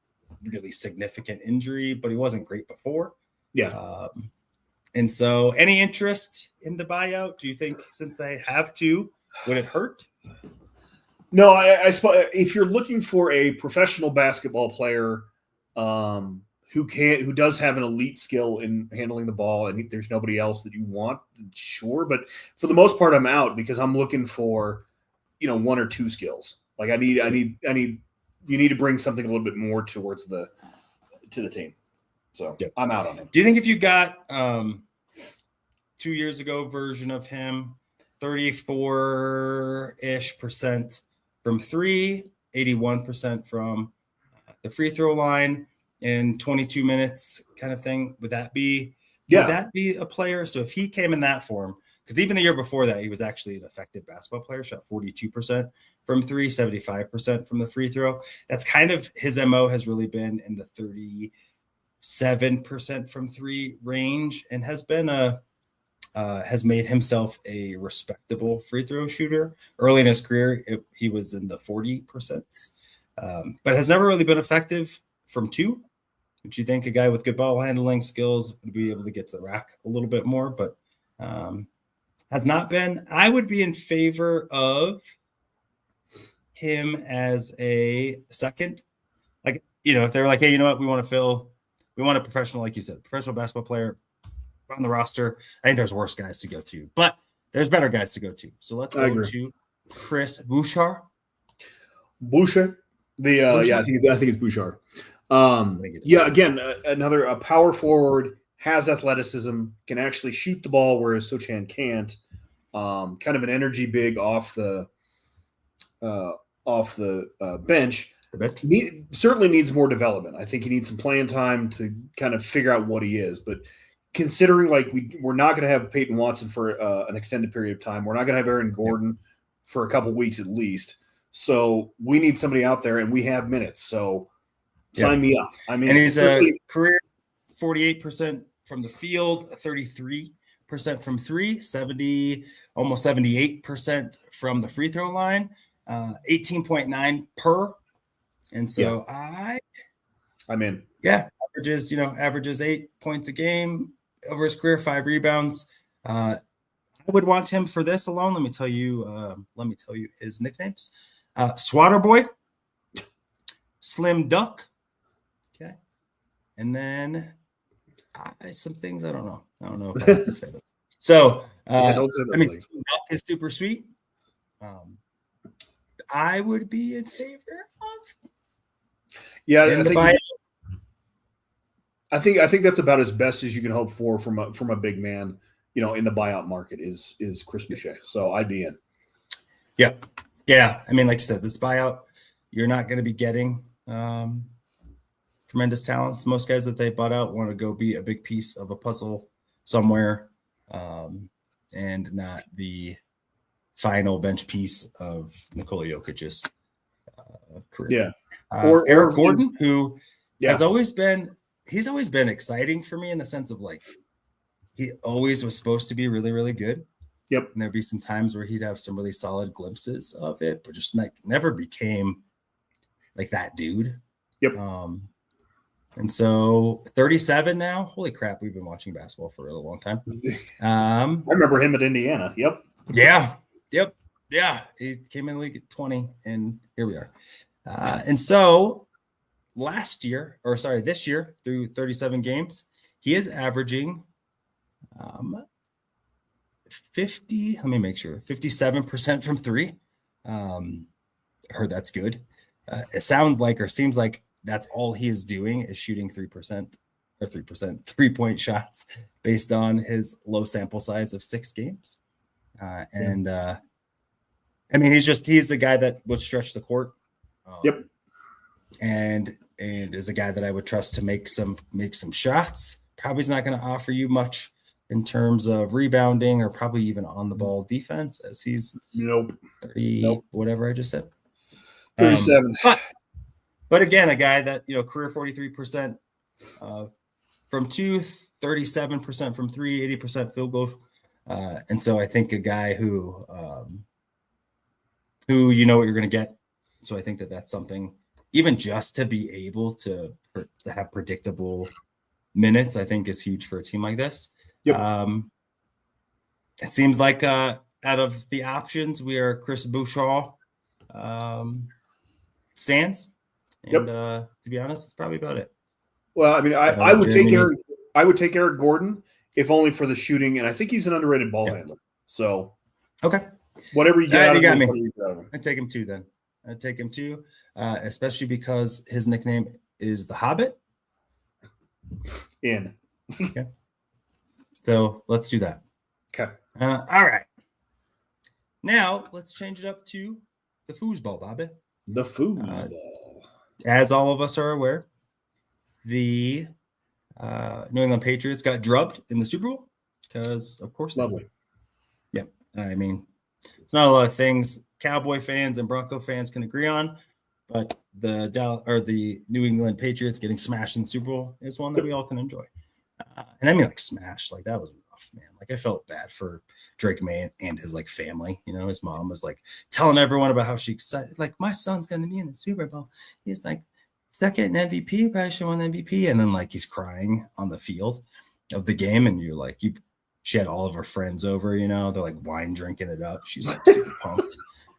really significant injury, but he wasn't great before. Yeah. And so, any interest in the buyout? Do you think since they have to, would it hurt? No, I if you're looking for a professional basketball player who does have an elite skill in handling the ball, and there's nobody else that you want, sure. But for the most part, I'm out because I'm looking for, 1 or 2 skills. I need you need to bring something a little bit more towards to the team. So I'm out on him. Do you think if you got 2 years ago version of him, 34-ish% from 3, 81% from the free throw line in 22 minutes kind of thing, would that be a player? So if he came in that form, because even the year before that, he was actually an effective basketball player, shot 42% from 3, 75% from the free throw. That's kind of his MO has really been in the 37% from 3 range and has been has made himself a respectable free throw shooter. Early in his career, he was in the 40%, but has never really been effective from 2. Would you think a guy with good ball handling skills would be able to get to the rack a little bit more? But Has not been. I would be in favor of him as a second. Like, if they were like, hey, you know what? We want a professional, like you said, professional basketball player on the roster. I think there's worse guys to go to, but there's better guys to go to. So let's go to Chris Bouchard. Bouchard. Yeah, I think it's Bouchard. Again, another power forward, has athleticism, can actually shoot the ball, whereas Sochan can't. Kind of an energy big off the bench. Certainly needs more development. I think he needs some playing time to kind of figure out what he is. But considering we're not going to have Peyton Watson for an extended period of time, we're not going to have Aaron Gordon for a couple weeks at least. So we need somebody out there, and we have minutes. So sign me up. I mean, and he's a career 48% from the field, 33% from three, almost 78% from the free throw line, 18.9 per. And so I'm in. Yeah, averages 8 points a game over his career, 5 rebounds. I would want him for this alone. Let me tell you his nicknames. Swatter Boy, Slim Duck. Okay. And then some things I don't know if I can say those. So don't say those things. Duck is super sweet. I would be in favor of. Yeah, I think that's about as best as you can hope for from a big man, in the buyout market is Chris Boucher. So I'd be in. Yep. Yeah. I mean, like you said, this buyout, you're not going to be getting tremendous talents. Most guys that they bought out want to go be a big piece of a puzzle somewhere, and not the final bench piece of Nikola Jokic's career. Yeah. Or Eric Gordon, who he's always been exciting for me in the sense of he always was supposed to be really, really good. Yep. And there'd be some times where he'd have some really solid glimpses of it, but just never became like that dude. Yep. And so 37 now. Holy crap, we've been watching basketball for a long time. I remember him at Indiana. Yep. Yeah. Yep. Yeah. He came in the league at 20, and here we are. And so this year, through 37 games, he is averaging 57% from three. I heard that's good. It seems like that's all he is doing is shooting 3% 3-point shots based on his low sample size of 6 games. I mean, he's the guy that would stretch the court. Yep. And is a guy that I would trust to make some shots. Probably is not going to offer you much in terms of rebounding or probably even on the ball defense, as he's 30, whatever I just said. 37. But again, a guy that, career 43% from 2, 37% from 3, 80% field goal. And so I think a guy who you know what you're going to get. So I think that's something, even just to be able to have predictable minutes, I think is huge for a team like this. Yep. It seems like out of the options, we are Chris Bouchard stands. And to be honest, it's probably about it. Well, I mean, I would take Eric Gordon, if only for the shooting, and I think he's an underrated ball handler. So okay. Whatever you got, you got me. I'd take him too then. Especially because his nickname is the Hobbit. In. Okay. So let's do that. Okay. All right. Now let's change it up to the foosball, Bobby. The foosball. As all of us are aware, the New England Patriots got drubbed in the Super Bowl because, of course, lovely. Yeah. I mean, it's not a lot of things Cowboy fans and Bronco fans can agree on, but the New England Patriots getting smashed in the Super Bowl is one that we all can enjoy. And I mean, smashed, that was rough, man. I felt bad for Drake May and his family. His mom was telling everyone about how she excited, my son's going to be in the Super Bowl. He's second in MVP, probably should have won MVP. And then he's crying on the field of the game, and you're she had all of her friends over, they're like wine drinking it up. She's like super pumped.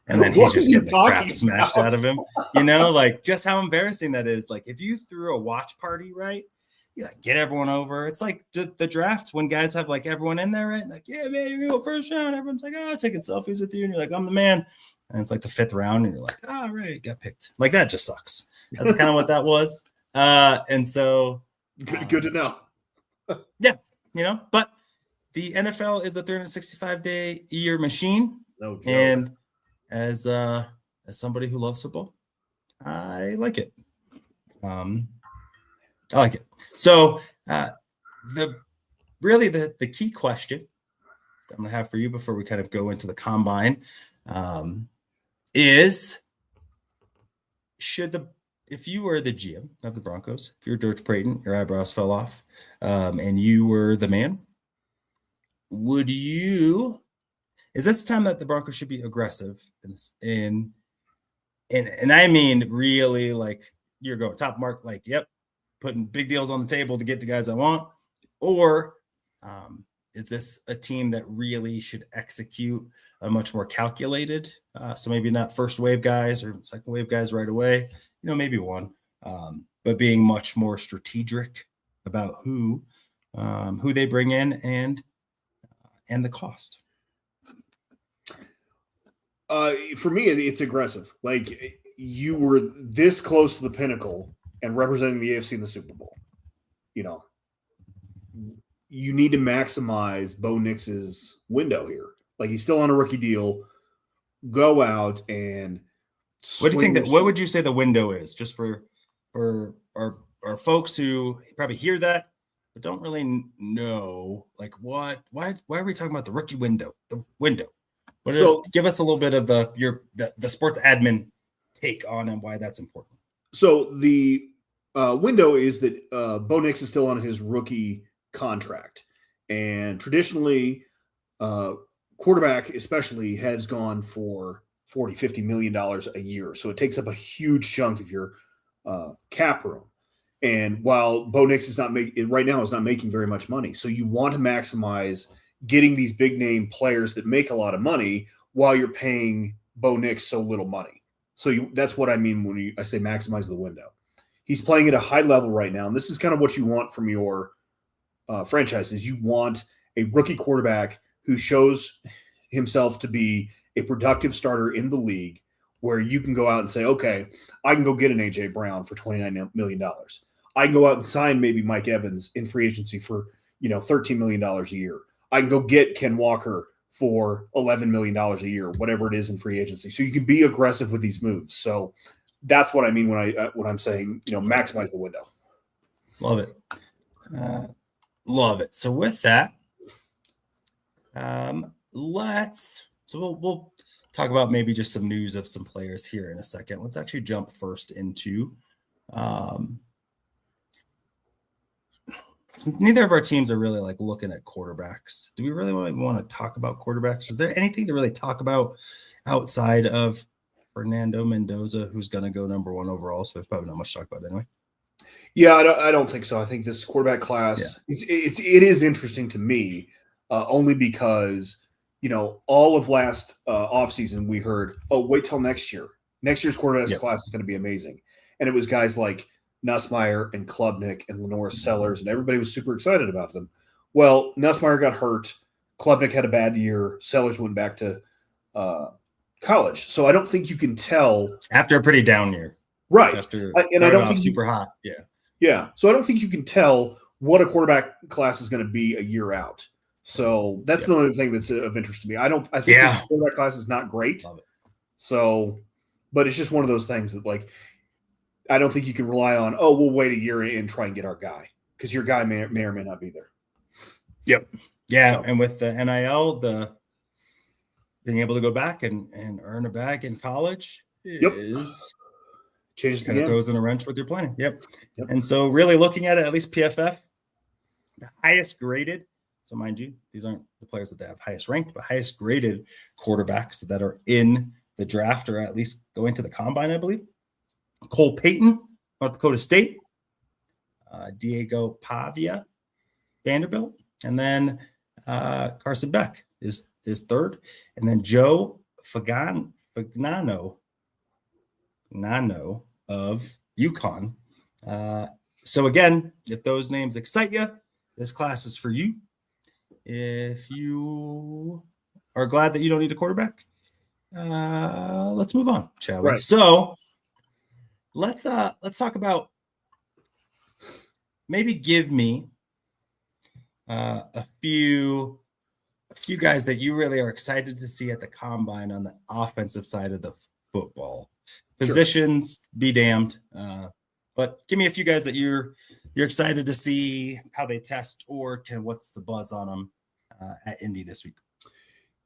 And then he's just getting the crap smashed out of him. Like just how embarrassing that is. Like if you threw a watch party, right? You like get everyone over. It's like the draft when guys have like everyone in there, right? Like, yeah, man, you're going first round. Everyone's like, oh, taking selfies with you. And you're like, I'm the man. And it's like the 5th round. And you're like, oh, right, got picked. Like that just sucks. That's kind of what that was. And so good to know. Yeah, but the NFL is a 365-day-a-year machine. No joke. And as somebody who loves football, I like it. I like it. So the key question I'm going to have for you before we kind of go into the combine is if you were the GM of the Broncos, if you're George Payton, your eyebrows fell off, and you were the man, is this the time that the Broncos should be aggressive and I mean really like you're going top mark, like, yep, putting big deals on the table to get the guys I want? Or is this a team that really should execute a much more calculated, so maybe not first wave guys or second wave guys right away, maybe one, but being much more strategic about who they bring in and the cost? For me, it's aggressive. Like you were this close to the pinnacle and representing the AFC in the Super Bowl. You need to maximize Bo Nix's window here. Like he's still on a rookie deal. Go out and what do you think what would you say the window is, just for our folks who probably hear that but don't really know, like why are we talking about the rookie window? The window. Give us a little bit of the sports admin take on and why that's important. So the window is that Bo Nix is still on his rookie contract, and traditionally, quarterback especially has gone for $40-50 million a year. So it takes up a huge chunk of your cap room. And while Bo Nix is not making very much money, so you want to maximize getting these big name players that make a lot of money while you're paying Bo Nix so little money. So that's what I mean when I say maximize the window. He's playing at a high level right now, and this is kind of what you want from your franchises. You want a rookie quarterback who shows himself to be a productive starter in the league, where you can go out and say, okay, I can go get an A.J. Brown for $29 million. I can go out and sign maybe Mike Evans in free agency for $13 million a year. I can go get Ken Walker for $11 million a year, whatever it is in free agency. So you can be aggressive with these moves. So that's what I mean when I'm saying, maximize the window. Love it. Love it. So with that, we'll talk about maybe just some news of some players here in a second. Let's actually jump first into neither of our teams are really like looking at quarterbacks. Do we really want to talk about quarterbacks? Is there anything to really talk about outside of Fernando Mendoza, who's going to go number 1 overall? So there's probably not much to talk about anyway. Yeah, I don't think so. I think this quarterback class, it is interesting to me, only because, all of last offseason we heard, wait till next year. Next year's quarterback class is going to be amazing. And it was guys like Nussmeier and Klubnik and Lenore Sellers, and everybody was super excited about them. Well, Nussmeier got hurt. Klubnik had a bad year. Sellers went back to college. So I don't think you can tell. After a pretty down year. Right. I don't think super hot. Yeah. Yeah. So I don't think you can tell what a quarterback class is going to be a year out. So that's the only thing that's of interest to me. I think this quarterback class is not great. Love it. So, but it's just one of those things that, like, I don't think you can rely on, we'll wait a year and try and get our guy, because your guy may or may not be there. Yep. Yeah. So. And with the NIL, being able to go back and earn a bag in college is changes kind of throws in a wrench with your planning. Yep. And so really looking at it, at least PFF, the highest graded. So mind you, these aren't the players that they have highest ranked, but highest graded quarterbacks that are in the draft or at least going to the combine, I believe. Cole Payton, North Dakota State. Diego Pavia, Vanderbilt. And then Carson Beck is third, and then Joe Fagnano of UConn. So again, if those names excite you, this class is for you. If you are glad that you don't need a quarterback, let's move on, shall we? Right. So let's talk about, maybe give me a few guys that you really are excited to see at the combine on the offensive side of the football. Positions, be damned. But give me a few guys that you're excited to see how they test, or what's the buzz on them at Indy this week.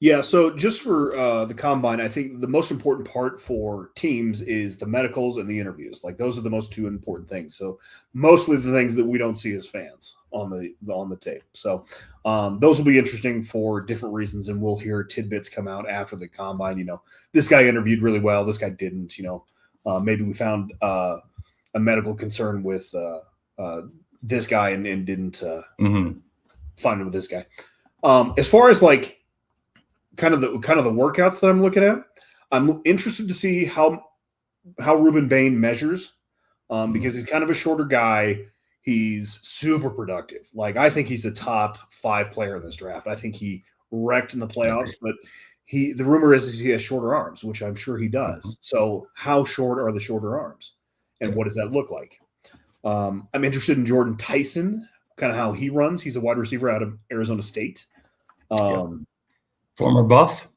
Yeah, so just for the combine, I think the most important part for teams is the medicals and the interviews. Like, those are the most two important things. So mostly the things that we don't see as fans on the tape. So those will be interesting for different reasons, and we'll hear tidbits come out after the combine. You know, this guy interviewed really well, this guy didn't. You know, maybe we found a medical concern with this guy and didn't find it with this guy. As far as like kind of the workouts that I'm looking at, I'm interested to see how Ruben Bain measures, because he's kind of a shorter guy. He's super productive. Like, I think he's a top 5 player in this draft. I think he wrecked in the playoffs, but the rumor is he has shorter arms, which I'm sure he does. So how short are the shorter arms, and what does that look like? I'm interested in Jordan Tyson, kind of how he runs. He's a wide receiver out of Arizona State. Former buff.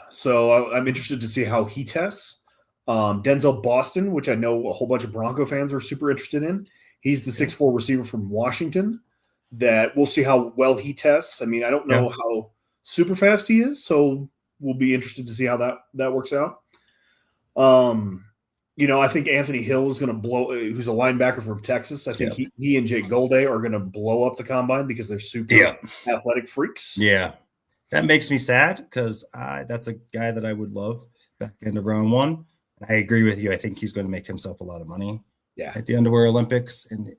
So I'm interested to see how he tests. Denzel Boston, which I know a whole bunch of Bronco fans are super interested in. He's the 6'4" receiver from Washington. That we'll see how well he tests. I mean, I don't know how super fast he is, so we'll be interested to see how that works out. You know, I think Anthony Hill is going to blow. Who's a linebacker from Texas. I think he and Jake Golday are going to blow up the combine because they're super athletic freaks. Yeah. That makes me sad, because that's a guy that I would love back end of round 1. I agree with you. I think he's going to make himself a lot of money at the underwear Olympics. And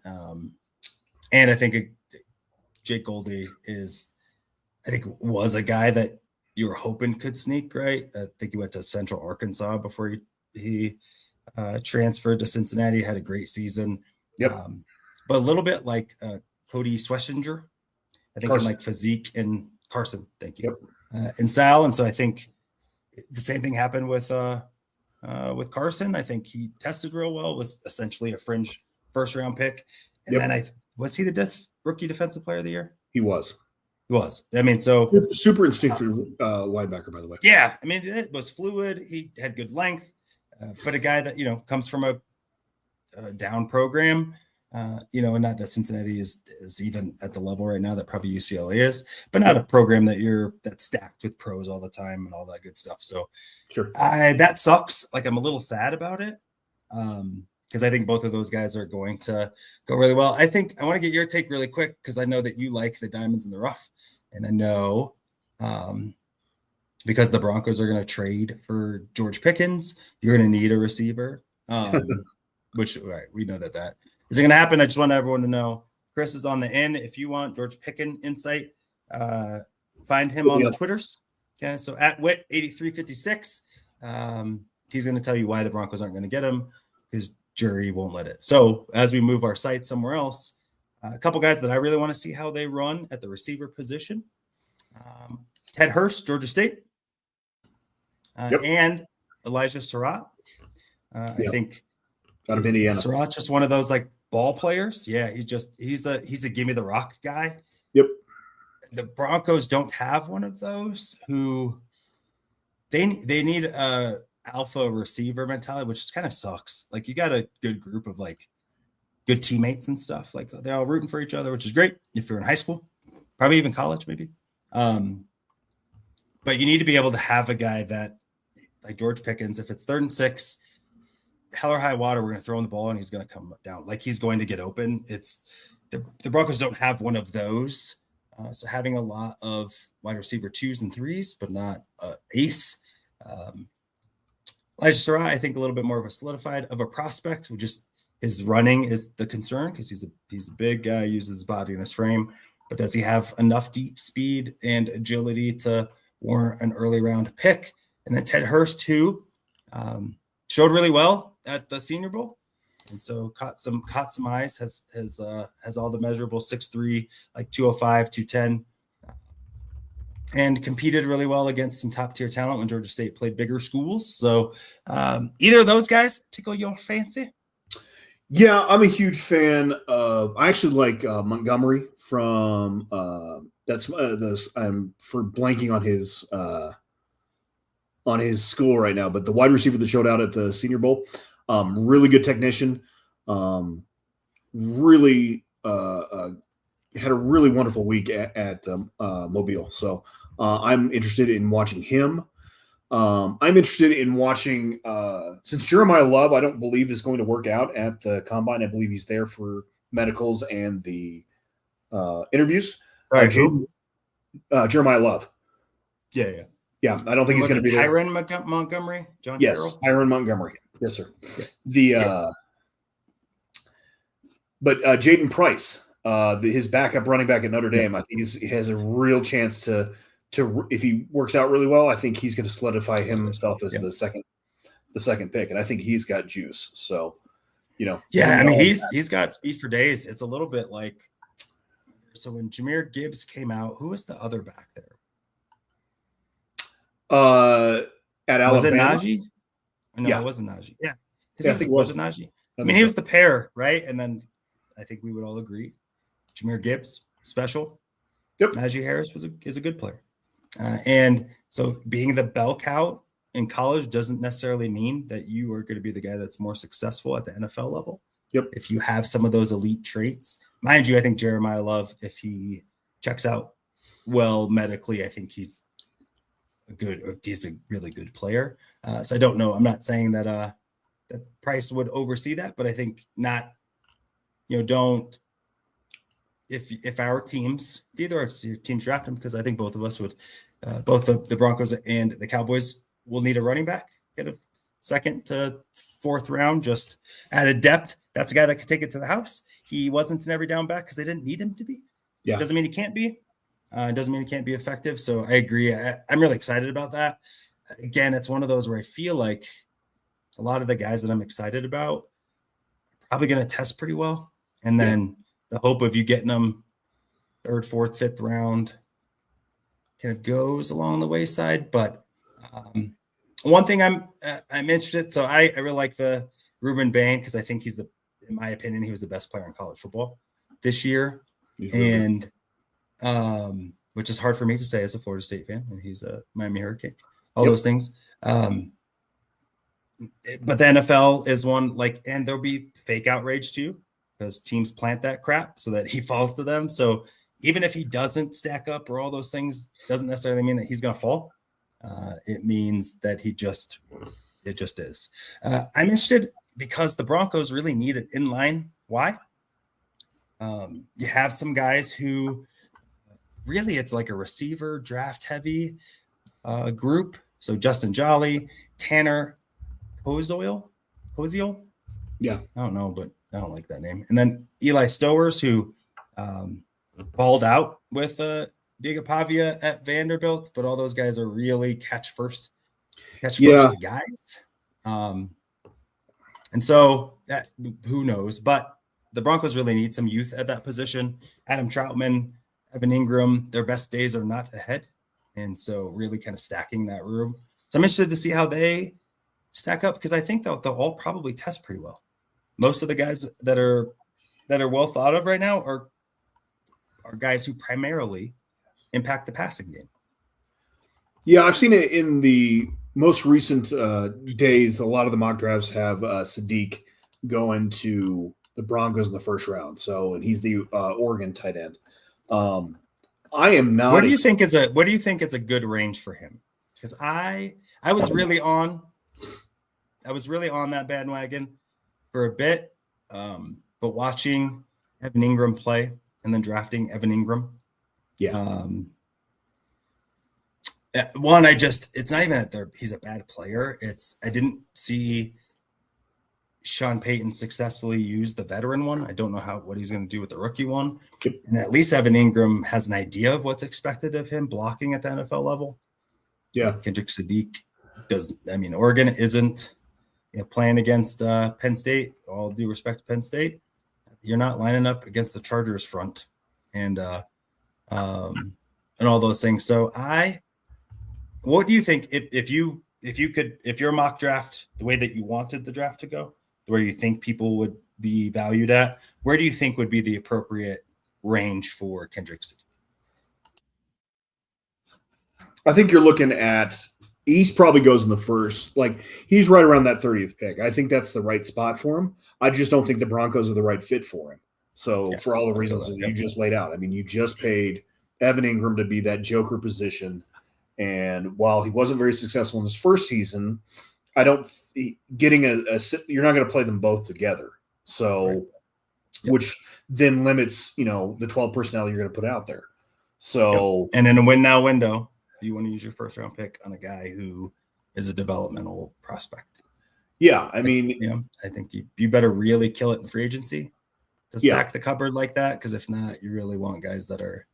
I think Jake Golday was a guy that you were hoping could sneak, right? I think he went to Central Arkansas before he transferred to Cincinnati, had a great season. But a little bit like Cody Swessinger, I think, in like physique and Carson, thank you. And Sal, and so I think the same thing happened with Carson. I think he tested real well, was essentially a fringe first round pick, and then was he the rookie defensive player of the year? He was. I mean, so super instinctive linebacker, by the way. Yeah, I mean, it was fluid. He had good length, but a guy that comes from a down program. And not that Cincinnati is even at the level right now that probably UCLA is, but not a program that's stacked with pros all the time and all that good stuff. So that sucks. Like, I'm a little sad about it, because I think both of those guys are going to go really well. I think I want to get your take really quick, because I know that you like the diamonds in the rough, and I know because the Broncos are going to trade for George Pickens, you're going to need a receiver, which we know that. Is it going to happen? I just want everyone to know Chris is on the in. If you want George Pickens insight, find him on the Twitters. Okay, so at Wit8356, he's going to tell you why the Broncos aren't going to get him, because jury won't let it. So as we move our sights somewhere else, a couple guys that I really want to see how they run at the receiver position. Ted Hurst, Georgia State, and Elijah Surratt. I think out of Indiana. Surratt's just one of those like ball players. Yeah, he's a give me the rock guy. Yep. The Broncos don't have one of those who they need a alpha receiver mentality, which kind of sucks. Like, you got a good group of like good teammates and stuff. Like, they're all rooting for each other, which is great if you're in high school, probably even college, maybe. But you need to be able to have a guy that, like George Pickens, if it's 3rd and 6, hell or high water, we're going to throw him the ball and he's going to come down. Like, he's going to get open. It's the Broncos don't have one of those. So having a lot of wide receiver 2s and 3s, but not ace. Elijah Surratt, I think a little bit more of a solidified of a prospect. His running is the concern, because he's a big guy, uses his body and his frame. but does he have enough deep speed and agility to warrant an early round pick? And then Ted Hurst, who showed really well at the Senior Bowl, and so caught some eyes. Has all the measurables, 6'3", like 205, 210, and competed really well against some top tier talent when Georgia State played bigger schools. So either of those guys tickle your fancy? Yeah, I'm a huge fan of. I actually like Montgomery from. That's this. I'm for blanking on his school right now, but the wide receiver that showed out at the Senior Bowl, really good technician, really had a really wonderful week at Mobile. So I'm interested in watching him. I'm interested in watching since Jeremiah Love, I don't believe is going to work out at the combine. I believe he's there for medicals and the interviews. Sorry, who? Jeremiah Love. Yeah. Yeah, I don't think he's going to be Tyron Montgomery. John Yes, Carroll? Tyron Montgomery. Yes, sir. But Jaden Price, his backup running back at Notre Dame, I think he has a real chance to if he works out really well, I think he's going to solidify himself as the second pick, and I think he's got juice. So, I mean he's got speed for days. It's a little bit like when Jahmyr Gibbs came out, who was the other back there? At Alabama. Was it Najee? No, Yeah. It wasn't Najee. Yeah. I think was it Najee? I mean, he was the pair, right? And then I think we would all agree. Jahmyr Gibbs, special. Yep. Najee Harris is a good player. And so being the bell cow in college doesn't necessarily mean that you are going to be the guy that's more successful at the NFL level. Yep. If you have some of those elite traits. Mind you, I think Jeremiah Love, if he checks out well medically, I think he's a really good player. So I don't know. I'm not saying that Price would oversee that, but I think not. Don't. If our teams, if either of your teams draft him, because I think both of us would, both the Broncos and the Cowboys will need a running back, get a second to fourth round, just added depth. That's a guy that could take it to the house. He wasn't an every down back because they didn't need him to be. Yeah. Doesn't mean he can't be. It doesn't mean he can't be effective. So I agree. I'm really excited about that. Again, it's one of those where I feel like a lot of the guys that I'm excited about are probably going to test pretty well. And then the hope of you getting them third, fourth, fifth round kind of goes along the wayside. But one thing I'm interested. So I really like the Ruben Bain because I think in my opinion, he was the best player in college football this year. And which is hard for me to say as a Florida State fan, and he's a Miami Hurricane, all those things. But the NFL is one and there'll be fake outrage too, because teams plant that crap so that he falls to them. So even if he doesn't stack up or all those things, doesn't necessarily mean that he's going to fall. It means that it just is. I'm interested because the Broncos really need an inline. Why? You have some guys who really it's like a receiver draft heavy group. So Justin Jolly, Tanner Koziol. Yeah. I don't know, but I don't like that name. And then Eli Stowers, who balled out with Diego Pavia at Vanderbilt, but all those guys are really catch first guys. And so who knows? But the Broncos really need some youth at that position. Adam Troutman, Evan Ingram, their best days are not ahead. And so really kind of stacking that room. So I'm interested to see how they stack up because I think they'll all probably test pretty well. Most of the guys that are well thought of right now are guys who primarily impact the passing game. Yeah, I've seen it in the most recent days. A lot of the mock drafts have Sadiq going to the Broncos in the first round. So, and he's the Oregon tight end. I am not. What do you think is a good range for him? Because I was really on that bandwagon for a bit, but watching Evan Ingram play and then drafting Evan Ingram. Yeah. It's not even that he's a bad player. I didn't see Sean Payton successfully used the veteran one. I don't know what he's going to do with the rookie one. And at least Evan Ingram has an idea of what's expected of him blocking at the NFL level. Yeah. Kendrick Sadiq Oregon isn't playing against Penn State. All due respect to Penn State. You're not lining up against the Chargers front and all those things. So what do you think if your mock draft, the way that you wanted the draft to go, where you think people would be valued at, where do you think would be the appropriate range for Kendrick Sadiq? I think you're looking at, he probably goes in the first, like he's right around that 30th pick. I think that's the right spot for him. I just don't think the Broncos are the right fit for him. So for all the reasons that you just laid out, I mean, you just paid Evan Ingram to be that joker position. And while he wasn't very successful in his first season, you're not going to play them both together. So, which then limits, the 12 personnel you're going to put out there. So, and in a win now window, you want to use your first round pick on a guy who is a developmental prospect. Yeah. I mean, I think you better really kill it in free agency to stack the cupboard like that. Cause if not, you really want guys that are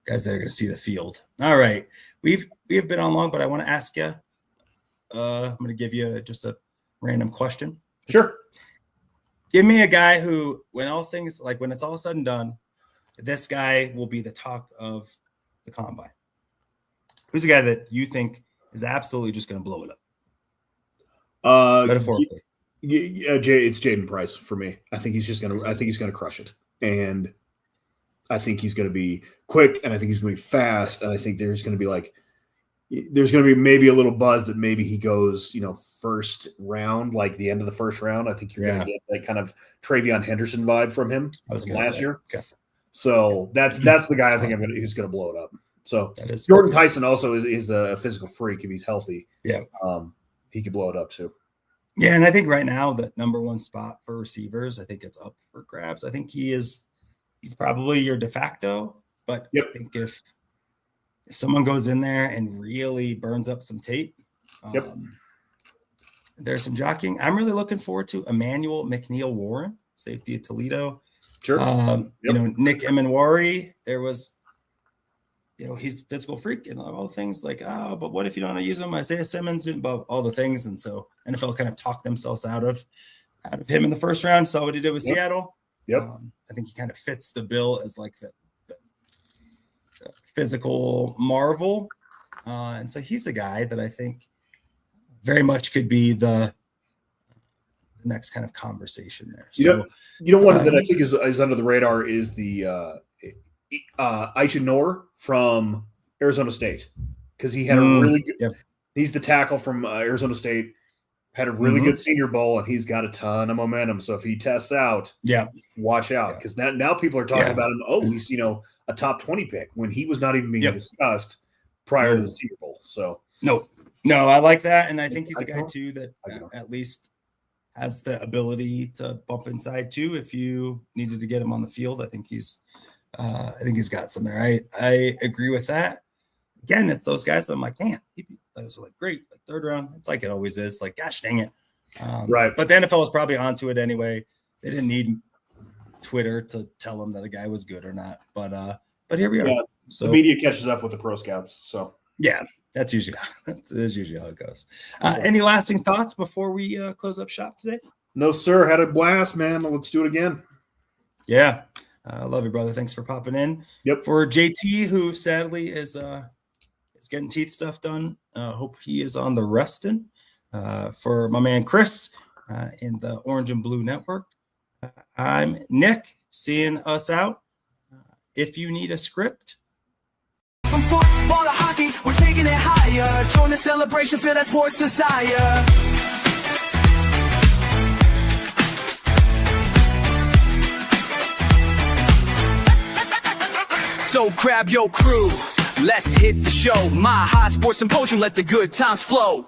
going to see the field. All right. We have been on long, but I want to ask you, I'm going to give you just a random question. Sure. Give me a guy who, when it's all said and done, this guy will be the talk of the combine. Who's a guy that you think is absolutely just going to blow it up? Metaphorically. It's Jaden Price for me. I think he's going to crush it. And I think he's going to be quick, and I think he's going to be fast. And I think there's going to be maybe a little buzz that maybe he goes, first round, like the end of the first round. I think you're going to get that kind of Travion Henderson vibe from him last year. Okay. So that's the guy I think who's going to blow it up. So Jordan Tyson also is a physical freak if he's healthy. Yeah. He could blow it up too. Yeah, and I think right now the number one spot for receivers, I think it's up for grabs. I think he's probably your de facto, but I think if someone goes in there and really burns up some tape, there's some jockeying. I'm really looking forward to Emmanuel McNeil-Warren, safety at Toledo. Sure. Nick Emenwari, there was, he's a physical freak and all things like, but what if you don't use him? Isaiah Simmons didn't, but all the things. And so NFL kind of talked themselves out of him in the first round. Saw what he did with Seattle. Yep. I think he kind of fits the bill as like the physical marvel. And so he's a guy that I think very much could be the next kind of conversation there. So, one that I think is under the radar is the Aisha Noor from Arizona State, because he had a really good he's the tackle from Arizona State, had a really good Senior Bowl, and he's got a ton of momentum. So if he tests out, watch out, because now people are talking about him. Oh, he's a top 20 pick when he was not even being discussed prior to the Senior Bowl. So no, I like that, and I think he's a guy too that at least has the ability to bump inside too. If you needed to get him on the field, I think he's got some there. I agree with that. Again, it's those guys that I'm like, man, those are like great, like third round. It's like it always is. Like, gosh dang it. Right. But the NFL was probably onto it anyway. They didn't need Twitter to tell them that a guy was good or not. But here we are. Yeah, so the media catches up with the pro scouts. So yeah, that's usually how it goes. Any lasting thoughts before we close up shop today? No, sir. Had a blast, man. Let's do it again. Yeah. I love you, brother. Thanks for popping in. Yep. For JT, who sadly is getting teeth stuff done. Hope he is on the resting. For my man Chris in the Orange and Blue Network, I'm Nick. Seeing us out. If you need a script. From football to hockey, we're taking it higher. Join the celebration, feel that sports desire. So grab your crew, let's hit the show. My high sports symposium, let the good times flow.